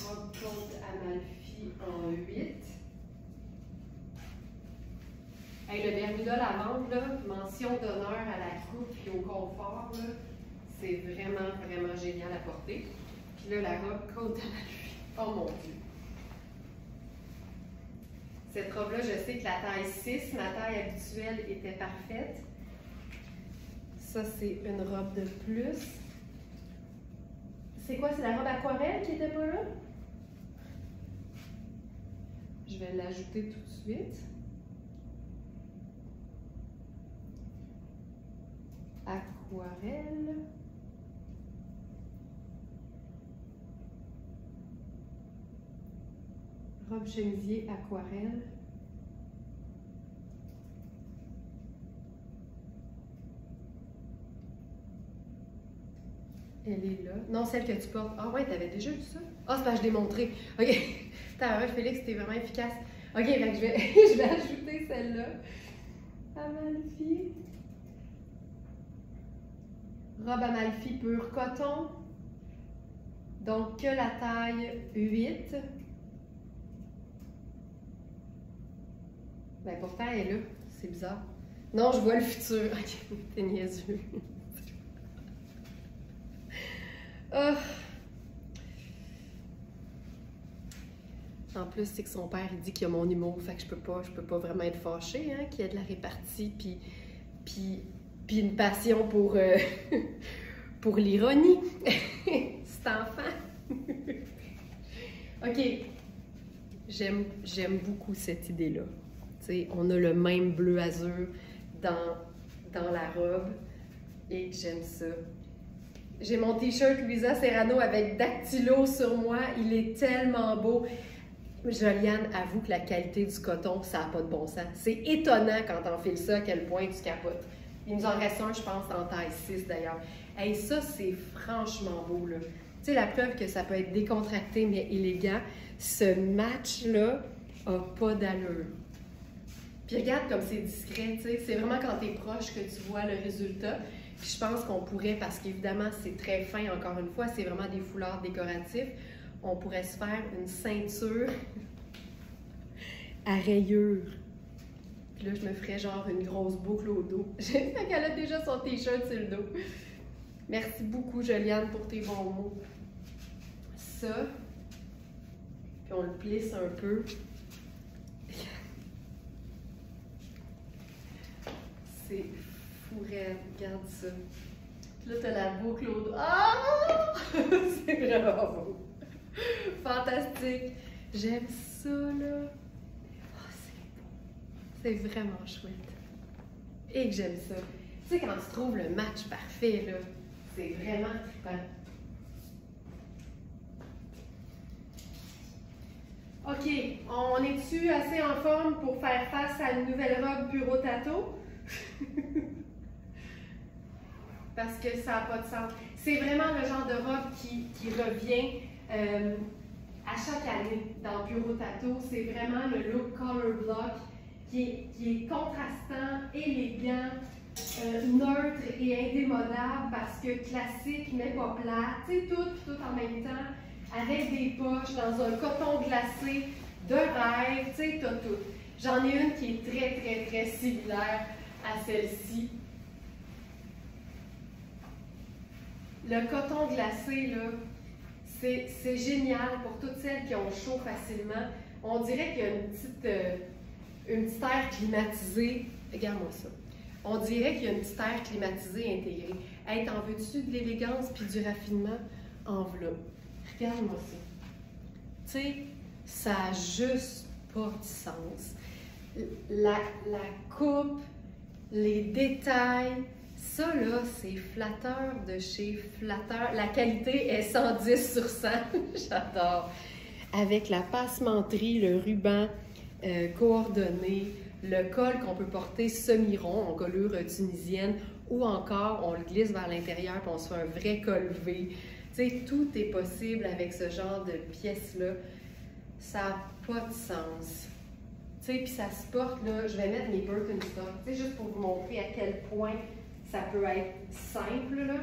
Robe Côte Amalfi en 8. Hey, le Bermuda lavande, là, mention d'honneur à la coupe et au confort, là, c'est vraiment, vraiment génial à porter. Puis là, la robe Côte Amalfi. Oh mon Dieu! Cette robe-là, je sais que la taille 6, ma taille habituelle, était parfaite. Ça, c'est une robe de plus. C'est quoi? C'est la robe aquarelle qui n'était pas là? Je vais l'ajouter tout de suite. Aquarelle. Robe chemisier aquarelle. Elle est là. Non, celle que tu portes. Ah ouais, t'avais déjà vu ça? Ah, c'est parce que je l'ai montré. OK. T'as vu, Félix, c'était vraiment efficace. OK, fait que je vais, je vais ajouter celle-là. Amalfi. Robe Amalfi pur coton. Donc, que la taille 8. Ben, pourtant, elle est là. C'est bizarre. Non, je vois le futur. Ok, t'es niaiseux. Oh. En plus, c'est que son père, il dit qu'il a mon humour. Fait que je peux pas vraiment être fâchée, hein, qu'il y a de la répartie, puis une passion pour, pour l'ironie. Cet enfant. OK. J'aime beaucoup cette idée-là. T'sais, on a le même bleu azur dans la robe et j'aime ça. J'ai mon t-shirt Louisa Serrano avec dactylo sur moi. Il est tellement beau. Joliane, avoue que la qualité du coton, ça n'a pas de bon sens. C'est étonnant quand on file ça, à quel point tu capotes. Il nous en reste un, je pense, en taille 6 d'ailleurs. Hey, ça, c'est franchement beau, là. Tu sais, la preuve que ça peut être décontracté, mais élégant. Ce match-là a pas d'allure. Puis regarde comme c'est discret, tu sais. C'est vraiment quand tu es proche que tu vois le résultat. Puis je pense qu'on pourrait, parce qu'évidemment, c'est très fin, encore une fois, c'est vraiment des foulards décoratifs. On pourrait se faire une ceinture à rayures. Puis là, je me ferais genre une grosse boucle au dos. Fait qu'elle a déjà son t-shirt sur le dos. Merci beaucoup, Joliane, pour tes bons mots. Ça. Puis on le plisse un peu. C'est fou. fou raide. Regarde ça. Là, t'as la boucle au dos. Ah! C'est vraiment beau. Fantastique. J'aime ça, là. Oh, c'est beau. C'est vraiment chouette. Et que j'aime ça. Tu sais, quand tu trouves le match parfait, là, c'est vraiment trippant. OK, on est-tu assez en forme pour faire face à une nouvelle robe Puro Tato? Parce que ça n'a pas de sens. C'est vraiment le genre de robe qui revient à chaque année dans Puro Tato. C'est vraiment le look color block qui est contrastant, élégant, neutre et indémodable parce que classique mais pas plat. Tu sais, tout en même temps, avec des poches, dans un coton glacé de rêve. Tu sais, t'as tout. J'en ai une qui est très, très, très similaire à celle-ci. Le coton glacé, là, c'est génial pour toutes celles qui ont chaud facilement. On dirait qu'il y a une petite aire climatisée. Regarde-moi ça. On dirait qu'il y a une petite aire climatisée intégrée. Hey, t'en veux-tu de l'élégance puis du raffinement? Enveloppe. Regarde-moi ça. Tu sais, ça n'a juste pas de sens. La coupe, les détails, ça là, c'est Flatteur de chez Flatteur. La qualité est 110 sur 100. J'adore. Avec la passementerie, le ruban coordonné, le col qu'on peut porter semi-rond en colure tunisienne ou encore on le glisse vers l'intérieur et on se fait un vrai col V. Tu sais, tout est possible avec ce genre de pièces-là. Ça n'a pas de sens. Tu sais, puis ça se porte, là, je vais mettre mes Birkenstock, tu sais, juste pour vous montrer à quel point ça peut être simple, là.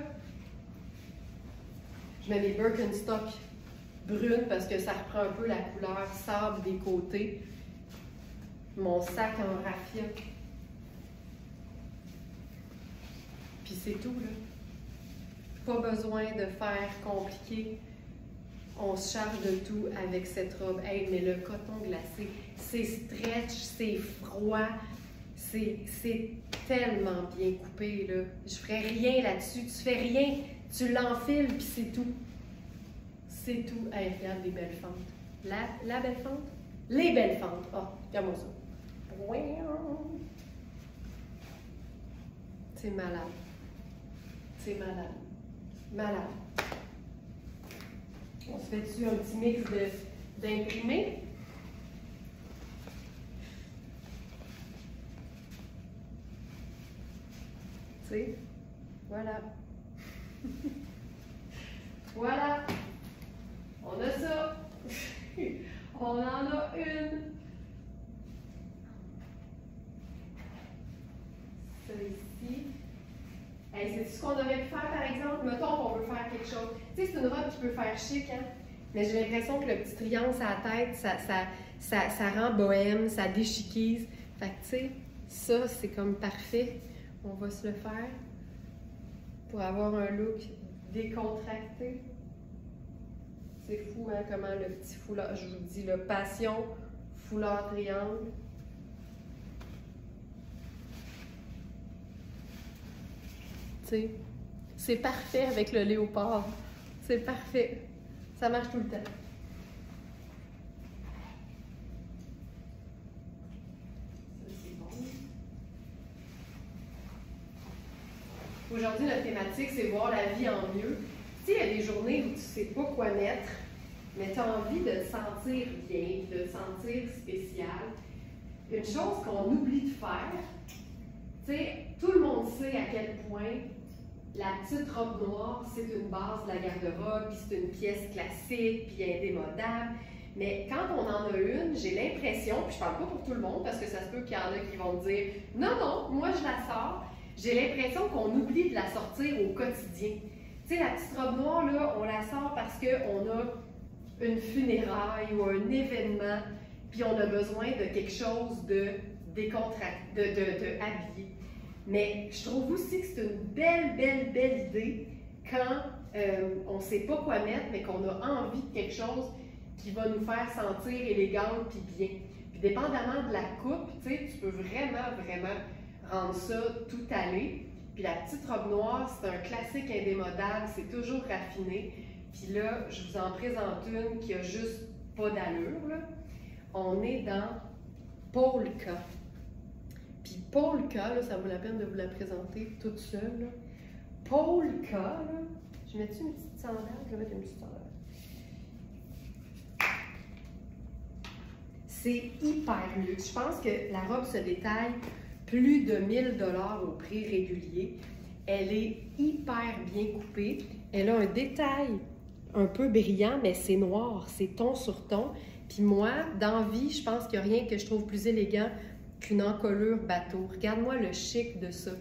Je mets mes Birkenstock brunes parce que ça reprend un peu la couleur sable des côtés. Mon sac en raffia. Puis c'est tout, là. Pas besoin de faire compliqué. On se charge de tout avec cette robe. Hey, mais le coton glacé, c'est stretch, c'est froid, c'est tellement bien coupé, là. Je ferais rien là-dessus. Tu fais rien, tu l'enfiles, puis c'est tout. C'est tout. Hey, regarde les belles fentes. La belle fente? Les belles fentes. Oh, regarde-moi ça. C'est malade. C'est malade. Malade. On se fait dessus un petit mix d'imprimés. Tu sais, voilà. Voilà. On a ça. On en a une. Celle-ci. Hey, c'est ce qu'on aurait pu faire, par exemple? Mettons qu'on veut faire quelque chose. Tu sais, c'est une robe qui peut faire chic, hein? Mais j'ai l'impression que le petit triangle sur la tête, ça rend bohème, ça déchiquise. Fait que, tu sais, ça, c'est comme parfait. On va se le faire pour avoir un look décontracté. C'est fou, hein, comment le petit foulard, je vous dis, le passion foulard triangle. Tu sais, c'est parfait avec le léopard. C'est parfait. Ça marche tout le temps. Ça, c'est bon. Aujourd'hui, notre thématique, c'est voir la vie en mieux. Tu sais, il y a des journées où tu ne sais pas quoi mettre, mais tu as envie de te sentir bien, de te sentir spécial. Une chose qu'on oublie de faire, tu sais, tout le monde sait à quel point la petite robe noire, c'est une base de la garde-robe, puis c'est une pièce classique, puis indémodable. Mais quand on en a une, j'ai l'impression, puis je parle pas pour tout le monde, parce que ça se peut qu'il y en a qui vont me dire « Non, non, moi je la sors », j'ai l'impression qu'on oublie de la sortir au quotidien. Tu sais, la petite robe noire, là, on la sort parce qu'on a une funéraille ou un événement, puis on a besoin de quelque chose de décontracté, de habillé. Mais je trouve aussi que c'est une belle idée quand on ne sait pas quoi mettre, mais qu'on a envie de quelque chose qui va nous faire sentir élégante puis bien. Puis dépendamment de la coupe, tu sais, tu peux vraiment rendre ça tout allé. Puis la petite robe noire, c'est un classique indémodable, c'est toujours raffiné. Puis là, je vous en présente une qui a juste pas d'allure, là. On est dans Polka. Puis Polka, là, ça vaut la peine de vous la présenter toute seule, là. Polka, là, je mets-tu une petite sandale? Je vais mettre une petite sandale. C'est hyper luxe. Je pense que la robe se détaille plus de 1000 $ au prix régulier. Elle est hyper bien coupée. Elle a un détail un peu brillant, mais c'est noir, c'est ton sur ton. Puis moi, dans vie, je pense qu'il n'y a rien que je trouve plus élégant qu'une encolure bateau. Regarde-moi le chic de ça.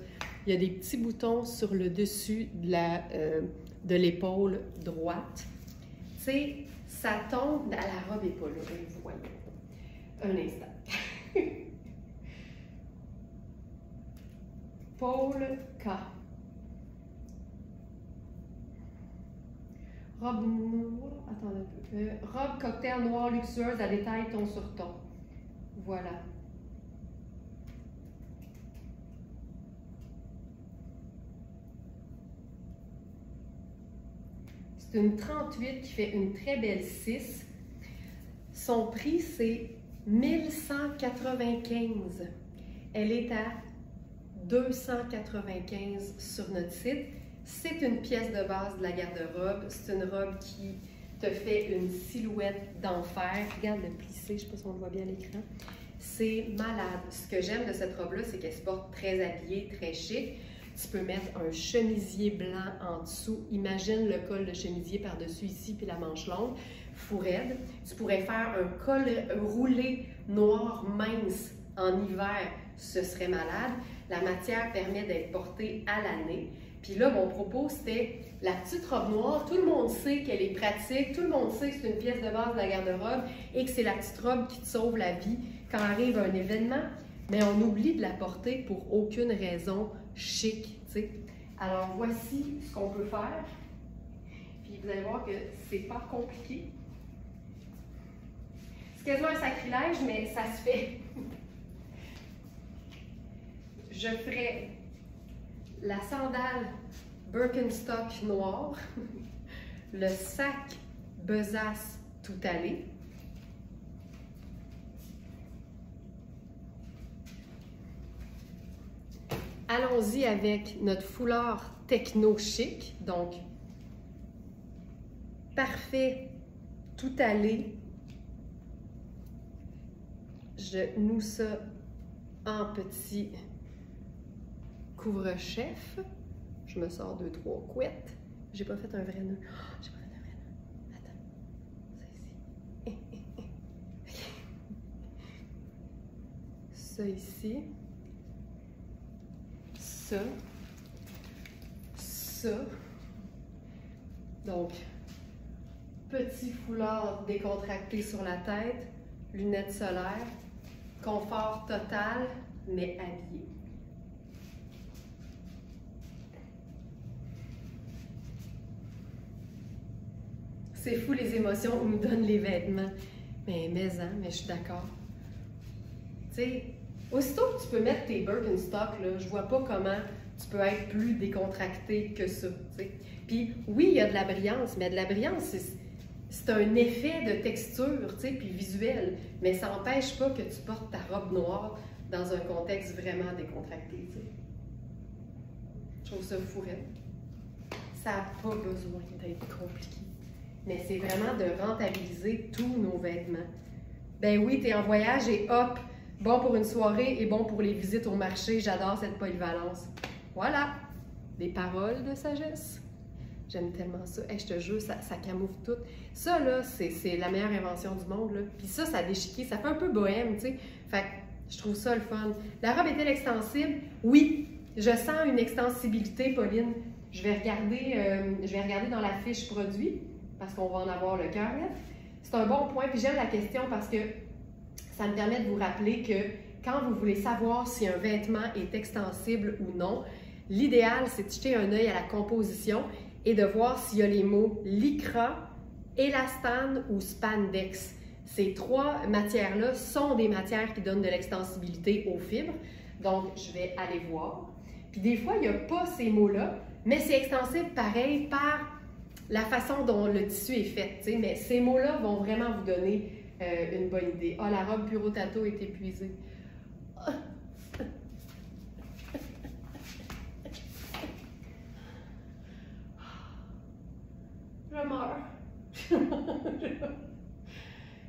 Il y a des petits boutons sur le dessus de l'épaule droite. Tu sais, ça tombe... La robe n'est pas là, vous voyez. Un instant. Polka. Robe noire, attendez un peu. Robe cocktail noire luxueuse à détail ton sur ton. Voilà. C'est une 38 qui fait une très belle 6. Son prix, c'est 1195. Elle est à 295 sur notre site. C'est une pièce de base de la garde-robe. C'est une robe qui te fait une silhouette d'enfer. Regarde le plissé, je ne sais pas si on le voit bien à l'écran. C'est malade. Ce que j'aime de cette robe-là, c'est qu'elle se porte très habillée, très chic. Tu peux mettre un chemisier blanc en dessous. Imagine le col de chemisier par-dessus ici, puis la manche longue. Fou raide. Tu pourrais faire un col roulé noir mince en hiver. Ce serait malade. La matière permet d'être portée à l'année. Puis là, mon propos, c'était la petite robe noire. Tout le monde sait qu'elle est pratique. Tout le monde sait que c'est une pièce de base de la garde-robe et que c'est la petite robe qui te sauve la vie quand arrive un événement. Mais on oublie de la porter pour aucune raison chic, tu sais. Alors, voici ce qu'on peut faire. Puis vous allez voir que c'est pas compliqué. C'est quasiment un sacrilège, mais ça se fait. Je ferai la sandale Birkenstock noire, le sac besace tout allé, allons-y avec notre foulard techno chic, donc parfait tout allé. Je noue ça en petit couvre-chef. Je me sors 2-3 couettes. J'ai pas fait un vrai nœud. Oh, j'ai pas fait un vrai nœud. Attends. Ça ici. Ça ici. Ça. Ça. Donc, petit foulard décontracté sur la tête, lunettes solaires, confort total, mais habillé. C'est fou les émotions qu'on nous donne les vêtements. Mais je suis d'accord. Tu sais, aussitôt que tu peux mettre tes Birkenstock, là, je vois pas comment tu peux être plus décontracté que ça. T'sais. Puis oui, il y a de la brillance, mais de la brillance, c'est un effet de texture, puis visuel. Mais ça n'empêche pas que tu portes ta robe noire dans un contexte vraiment décontracté. T'sais. Je trouve ça fourré. Ça n'a pas besoin d'être compliqué. Mais c'est vraiment de rentabiliser tous nos vêtements. Ben oui, tu es en voyage et hop, bon pour une soirée et bon pour les visites au marché. J'adore cette polyvalence. Voilà, des paroles de sagesse. J'aime tellement ça. Hey, je te jure, ça camoufle tout. Ça, là, c'est la meilleure invention du monde. Là. Puis ça a déchiqué. Ça fait un peu bohème, tu sais. Fait que je trouve ça le fun. La robe est-elle extensible? Oui, je sens une extensibilité, Pauline. Je vais regarder dans la fiche produit. Parce qu'on va en avoir le cœur net. C'est un bon point, puis j'aime la question parce que ça me permet de vous rappeler que quand vous voulez savoir si un vêtement est extensible ou non, l'idéal, c'est de jeter un œil à la composition et de voir s'il y a les mots lycra, élastane ou spandex. Ces trois matières-là sont des matières qui donnent de l'extensibilité aux fibres. Donc, je vais aller voir. Puis des fois, il n'y a pas ces mots-là, mais c'est extensible pareil par la façon dont le tissu est fait, tu sais. Mais ces mots-là vont vraiment vous donner une bonne idée. Ah, la robe Puro Tato est épuisée. Je meurs.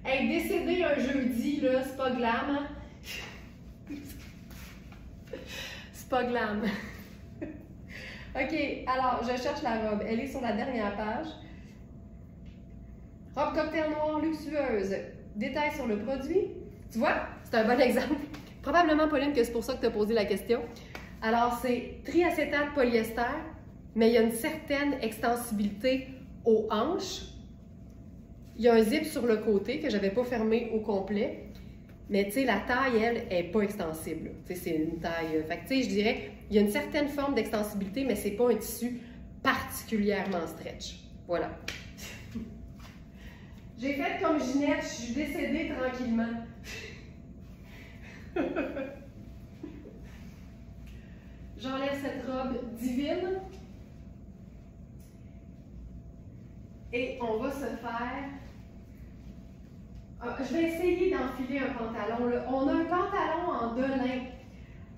Hey, décéder un jeudi, là, c'est pas glam, hein? C'est pas glam. OK, alors, je cherche la robe. Elle est sur la dernière page. Robe cocktail noire luxueuse. Détails sur le produit. Tu vois, c'est un bon exemple. Probablement, Pauline, que c'est pour ça que tu as posé la question. Alors, c'est triacétate polyester, mais il y a une certaine extensibilité aux hanches. Il y a un zip sur le côté que je n'avais pas fermé au complet. Mais tu sais, la taille, elle, n'est pas extensible. Tu sais, c'est une taille. Fait que tu sais, je dirais, il y a une certaine forme d'extensibilité, mais c'est pas un tissu particulièrement stretch. Voilà. J'ai fait comme Ginette, je suis décédée tranquillement. J'enlève cette robe divine. Et on va se faire... je vais essayer d'enfiler un pantalon. Là. On a un pantalon en delin.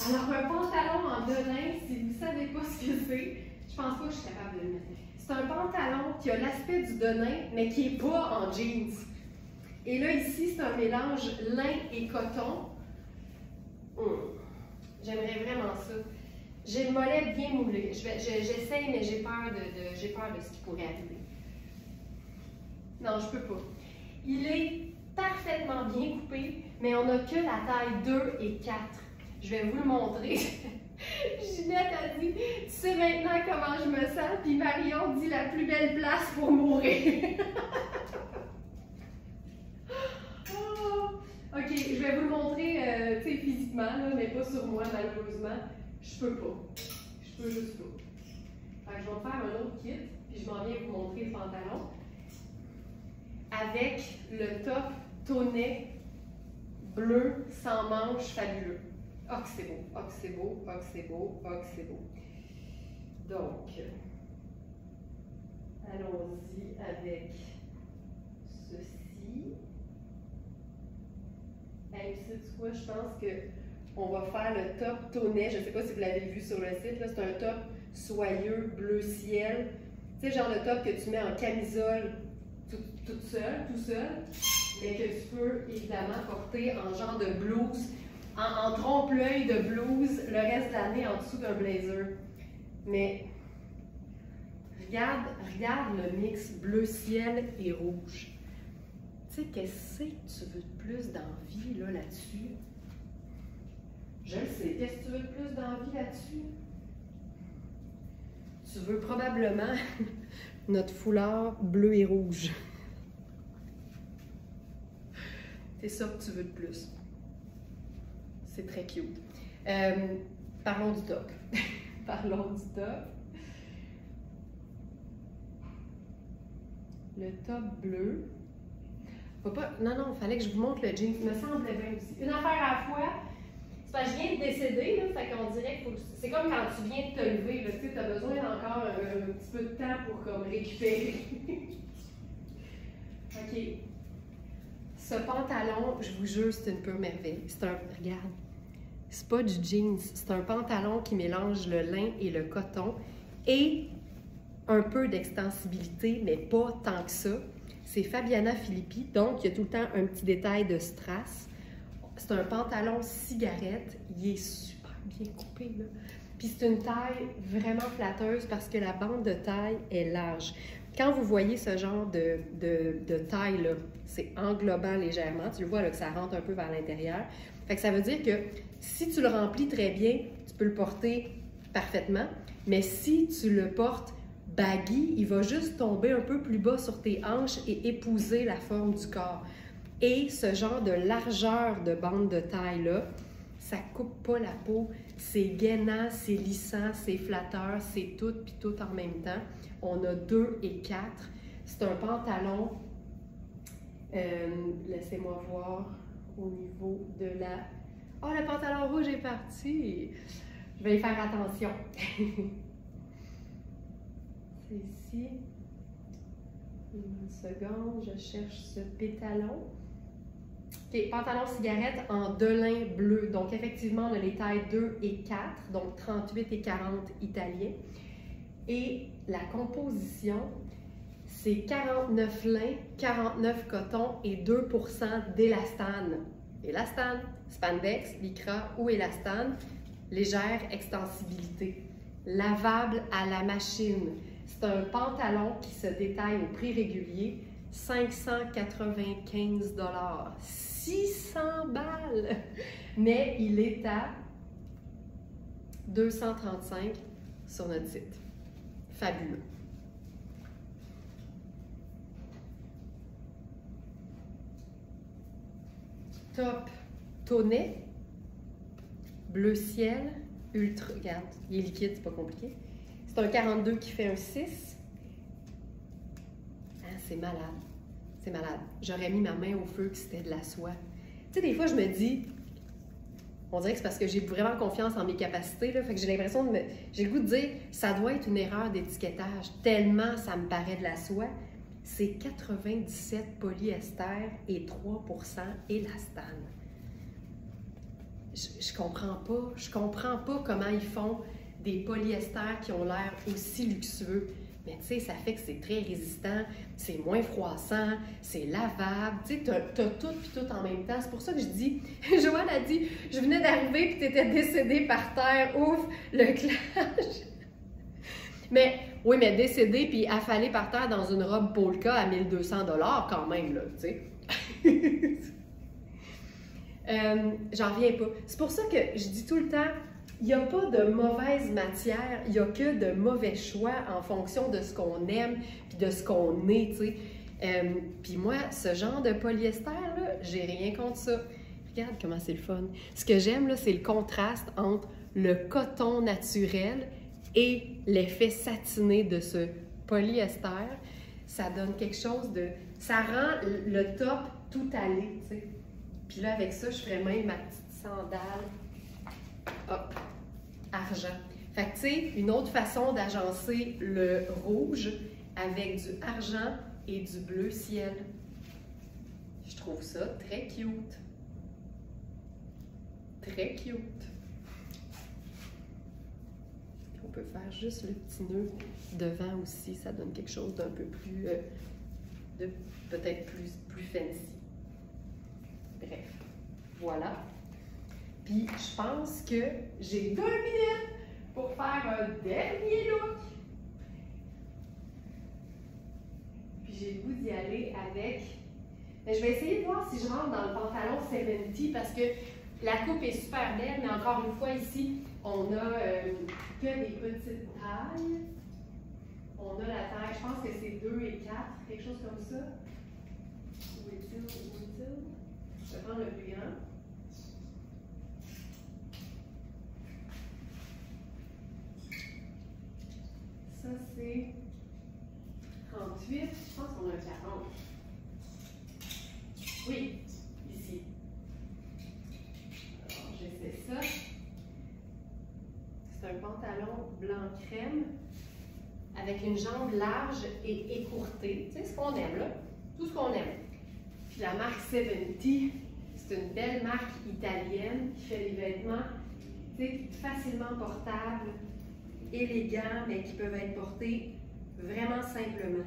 Alors, un pantalon en delin, si vous ne savez pas ce que c'est, je pense pas que je suis capable de le mettre. C'est un pantalon qui a l'aspect du delin, mais qui n'est pas en jeans. Et là, ici, c'est un mélange lin et coton. J'aimerais vraiment ça. J'ai le mollet bien moulé. J'essaye, mais j'ai peur de ce qui pourrait arriver. Non, je peux pas. Il est parfaitement bien coupé, mais on n'a que la taille 2 et 4. Je vais vous le montrer. Ginette a dit, tu sais maintenant comment je me sens, puis Marion dit la plus belle place pour mourir. Oh, ok, je vais vous le montrer physiquement, là, mais pas sur moi malheureusement. Je peux pas. Je peux juste pas. Fait que je vais faire un autre kit, puis je m'en viens vous montrer le pantalon. Avec le top tonnet bleu sans manches fabuleux. Oh que c'est beau, oh que c'est beau, oh que c'est beau, oh que c'est beau. Donc, allons-y avec ceci. Et sais-tu quoi, je pense qu'on va faire le top tonnet. Je ne sais pas si vous l'avez vu sur le site, c'est un top soyeux bleu ciel. Tu sais, genre le top que tu mets en camisole tout seul, mais que tu peux évidemment porter en genre de blouse, en trompe-l'œil de blouse le reste de l'année en dessous d'un blazer. Mais regarde le mix bleu ciel et rouge. Tu sais, qu'est-ce que tu veux de plus d'envie là-dessus? Je le sais, qu'est-ce que tu veux de plus d'envie là-dessus? Tu veux probablement notre foulard bleu et rouge. C'est ça que tu veux de plus. C'est très cute. Parlons du top. Parlons du top. Le top bleu. Non, il fallait que je vous montre le jean. Il me semblait bien aussi. Une affaire à la fois. C'est parce que je viens de décéder, là, fait qu'on dirait que c'est comme quand tu viens de te lever. Tu as besoin encore un petit peu de temps pour comme, récupérer. OK. Ce pantalon, je vous jure, c'est une pure merveille. Regarde, c'est pas du jeans, c'est un pantalon qui mélange le lin et le coton et un peu d'extensibilité, mais pas tant que ça. C'est Fabiana Filippi, donc il y a tout le temps un petit détail de strass. C'est un pantalon cigarette, il est super bien coupé, là. Puis c'est une taille vraiment flatteuse parce que la bande de taille est large. Quand vous voyez ce genre de taille-là, c'est englobant légèrement. Tu le vois là, que ça rentre un peu vers l'intérieur. Fait que ça veut dire que si tu le remplis très bien, tu peux le porter parfaitement. Mais si tu le portes baggy, il va juste tomber un peu plus bas sur tes hanches et épouser la forme du corps. Et ce genre de largeur de bande de taille-là, ça coupe pas la peau. C'est gainant, c'est lissant, c'est flatteur, c'est tout puis tout en même temps. On a 2 et 4. C'est un pantalon, laissez-moi voir au niveau de la... Oh, le pantalon rouge est parti! Je vais y faire attention. C'est ici. Une seconde, je cherche ce pétalon. OK, pantalon cigarette en delin bleu. Donc, effectivement, on a les tailles 2 et 4, donc 38 et 40 italiens. Et la composition, c'est 49 lin, 49 coton et 2% d'élastane. Élastane, spandex, lycra ou élastane, légère extensibilité. Lavable à la machine. C'est un pantalon qui se détaille au prix régulier, 595 $, 600 balles, mais il est à 235 sur notre site. Fabuleux. Top tonnet, bleu ciel, ultra, regarde, il est liquide, c'est pas compliqué. C'est un 42 qui fait un 6. Ah, c'est malade. C'est malade. J'aurais mis ma main au feu que c'était de la soie. Tu sais, des fois, je me dis, on dirait que c'est parce que j'ai vraiment confiance en mes capacités, là, fait que j'ai l'impression de j'ai le goût de dire, ça doit être une erreur d'étiquetage, tellement ça me paraît de la soie. C'est 97 polyester et 3% élastane. Je comprends pas comment ils font des polyesters qui ont l'air aussi luxueux. Mais tu sais, ça fait que c'est très résistant, c'est moins froissant, c'est lavable. Tu sais, t'as tout puis tout en même temps. C'est pour ça que je dis, Joanne a dit, je venais d'arriver puis t'étais décédée par terre. Ouf, le clash! Mais oui, mais décédée puis affalée par terre dans une robe polka à 1200 $ quand même, là, tu sais. J'en reviens pas. C'est pour ça que je dis tout le temps, il n'y a pas de mauvaise matière, il n'y a que de mauvais choix en fonction de ce qu'on aime puis de ce qu'on est, tu sais. Puis moi, ce genre de polyester-là, j'ai rien contre ça. Regarde comment c'est le fun. Ce que j'aime, là, c'est le contraste entre le coton naturel et l'effet satiné de ce polyester. Ça donne quelque chose de... Ça rend le top tout allé, tu sais. Puis là, avec ça, je ferais même ma petite sandale. Hop, argent. Fait que, tu sais, une autre façon d'agencer le rouge avec du argent et du bleu ciel. Je trouve ça très cute. Très cute. On peut faire juste le petit nœud devant aussi. Ça donne quelque chose d'un peu plus... peut-être plus fancy. Bref, voilà. Puis, je pense que j'ai 2 minutes pour faire un dernier look. Puis, j'ai le goût d'y aller avec... Mais je vais essayer de voir si je rentre dans le pantalon 70 parce que la coupe est super belle, mais encore une fois, ici, on a que des petites tailles. On a la taille, je pense que c'est 2 et 4, quelque chose comme ça. Où est-il? Je vais prendre le plus grand. Ça, c'est 38. Je pense qu'on a 40. Oui, ici. Alors, j'essaie ça. C'est un pantalon blanc crème avec une jambe large et écourtée. Tu sais, ce qu'on aime, là. Tout ce qu'on aime. Puis la marque 70, c'est une belle marque italienne qui fait des vêtements, tu sais, facilement portables, élégants, mais qui peuvent être portés vraiment simplement.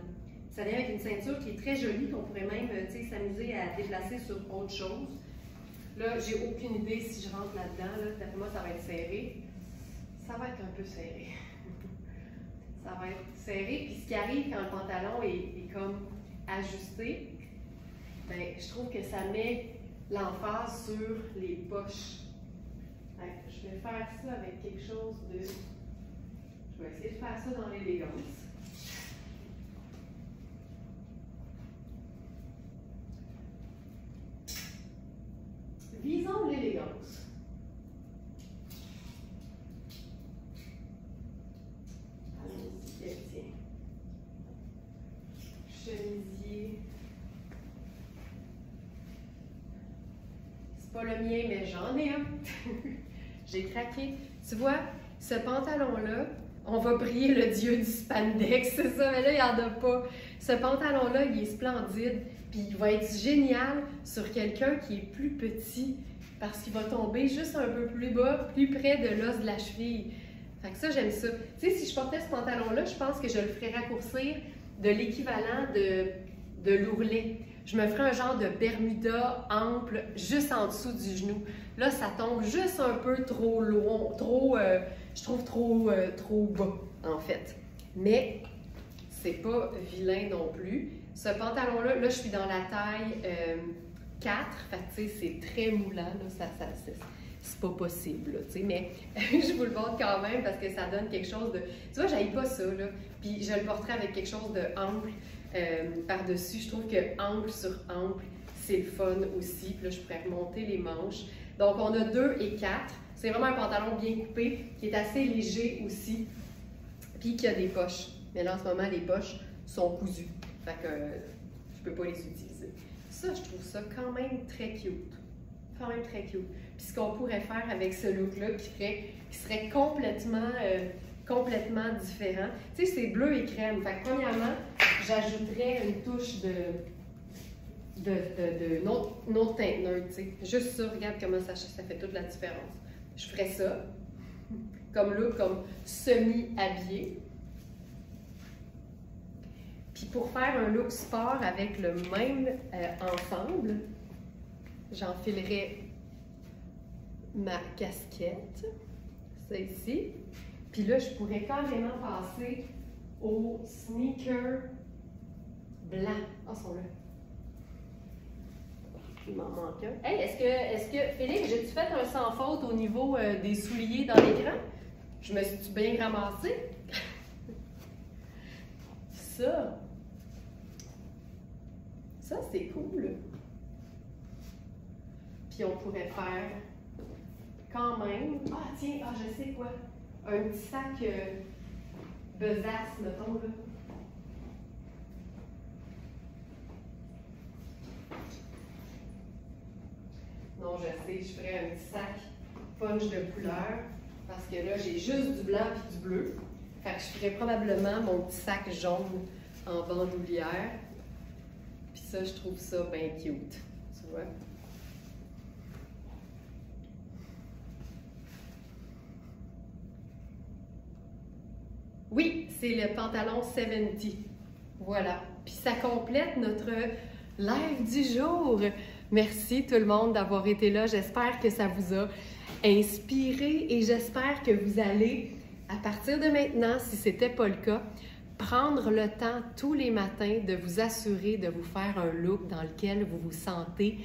Ça vient avec une ceinture qui est très jolie, qu'on pourrait même, tu sais, s'amuser à déplacer sur autre chose. Là, j'ai aucune idée si je rentre là-dedans. Là, d'après moi, ça va être serré. Ça va être un peu serré. Ça va être serré. Puis ce qui arrive quand le pantalon est comme ajusté, bien, je trouve que ça met l'emphase sur les poches. Ouais, je vais faire ça avec quelque chose de... Je vais essayer de faire ça dans l'élégance. Visons l'élégance. Allons-y, tiens. Chemisier. C'est pas le mien, mais j'en ai un. J'ai craqué. Tu vois, Ce pantalon-là, on va prier le dieu du spandex, c'est ça, mais là, il n'y en a pas. Ce pantalon-là, il est splendide, puis il va être génial sur quelqu'un qui est plus petit, parce qu'il va tomber juste un peu plus bas, plus près de l'os de la cheville. Fait que ça, j'aime ça. Tu sais, si je portais ce pantalon-là, je pense que je le ferais raccourcir de l'équivalent de l'ourlet. Je me ferais un genre de bermuda ample juste en dessous du genou. Là, ça tombe juste un peu trop loin, je trouve trop bas, en fait. Mais c'est pas vilain non plus. Ce pantalon-là, là, je suis dans la taille 4, fait que tu sais, c'est très moulant, là, c'est pas possible, là, tu sais, mais je vous le montre quand même parce que ça donne quelque chose de... Tu vois, j'aille pas ça, là, puis je le porterai avec quelque chose de ample par-dessus. Je trouve que ample sur ample, c'est le fun aussi. Puis là, je pourrais remonter les manches. Donc, on a 2 et 4. C'est vraiment un pantalon bien coupé, qui est assez léger aussi, puis qui a des poches. Mais là, en ce moment, les poches sont cousues. Fait que je peux pas les utiliser. Ça, je trouve ça quand même très cute. Quand même très cute. Puis ce qu'on pourrait faire avec ce look-là, qui serait complètement différent. Tu sais, c'est bleu et crème. Fait que premièrement, j'ajouterais une touche d'une autre teinte neutre, tu sais. Juste ça, regarde comment ça fait toute la différence. Je ferais ça, comme look, comme semi-habillé. Puis pour faire un look sport avec le même ensemble, j'enfilerais ma casquette, celle-ci. Puis là, je pourrais carrément passer au sneaker blanc. Ah, sont là. Il m'en manque un. Hey, est-ce que Félix, j'ai-tu fait un sans faute au niveau des souliers dans l'écran? Je me suis bien ramassée? Ça, c'est cool. Puis on pourrait faire quand même... Ah, tiens, je sais quoi. Un petit sac besace, mettons, là. Non, je sais, je ferais un petit sac punch de couleur parce que là, j'ai juste du blanc et du bleu. Fait que je ferais probablement mon petit sac jaune en bandoulière. Puis ça, je trouve ça bien cute, tu vois. Oui, c'est le pantalon 70. Voilà. Puis ça complète notre live du jour. Merci tout le monde d'avoir été là. J'espère que ça vous a inspiré et j'espère que vous allez, à partir de maintenant, si ce n'était pas le cas, prendre le temps tous les matins de vous assurer de vous faire un look dans lequel vous vous sentez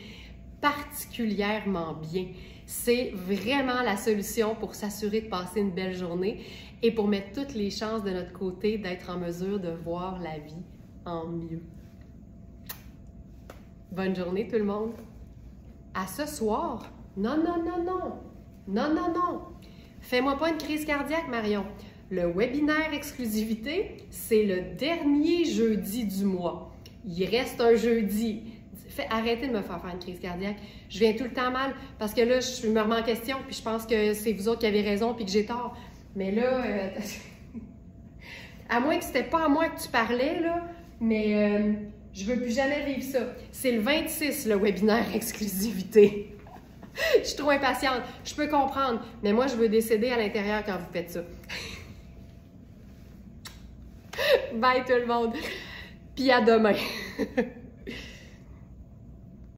particulièrement bien. C'est vraiment la solution pour s'assurer de passer une belle journée et pour mettre toutes les chances de notre côté d'être en mesure de voir la vie en mieux. Bonne journée tout le monde. À ce soir. Non, non, non, non. Non, non, non. Fais-moi pas une crise cardiaque, Marion. Le webinaire exclusivité, c'est le dernier jeudi du mois. Il reste un jeudi. Arrêtez de me faire une crise cardiaque. Je viens tout le temps mal parce que là, je me remets en question puis je pense que c'est vous autres qui avez raison puis que j'ai tort. Mais là, à moins que c'était pas à moi que tu parlais, là, mais je veux plus jamais vivre ça. C'est le 26, le webinaire exclusivité. Je suis trop impatiente. Je peux comprendre, mais moi, je veux décéder à l'intérieur quand vous faites ça. Bye tout le monde. Puis à demain.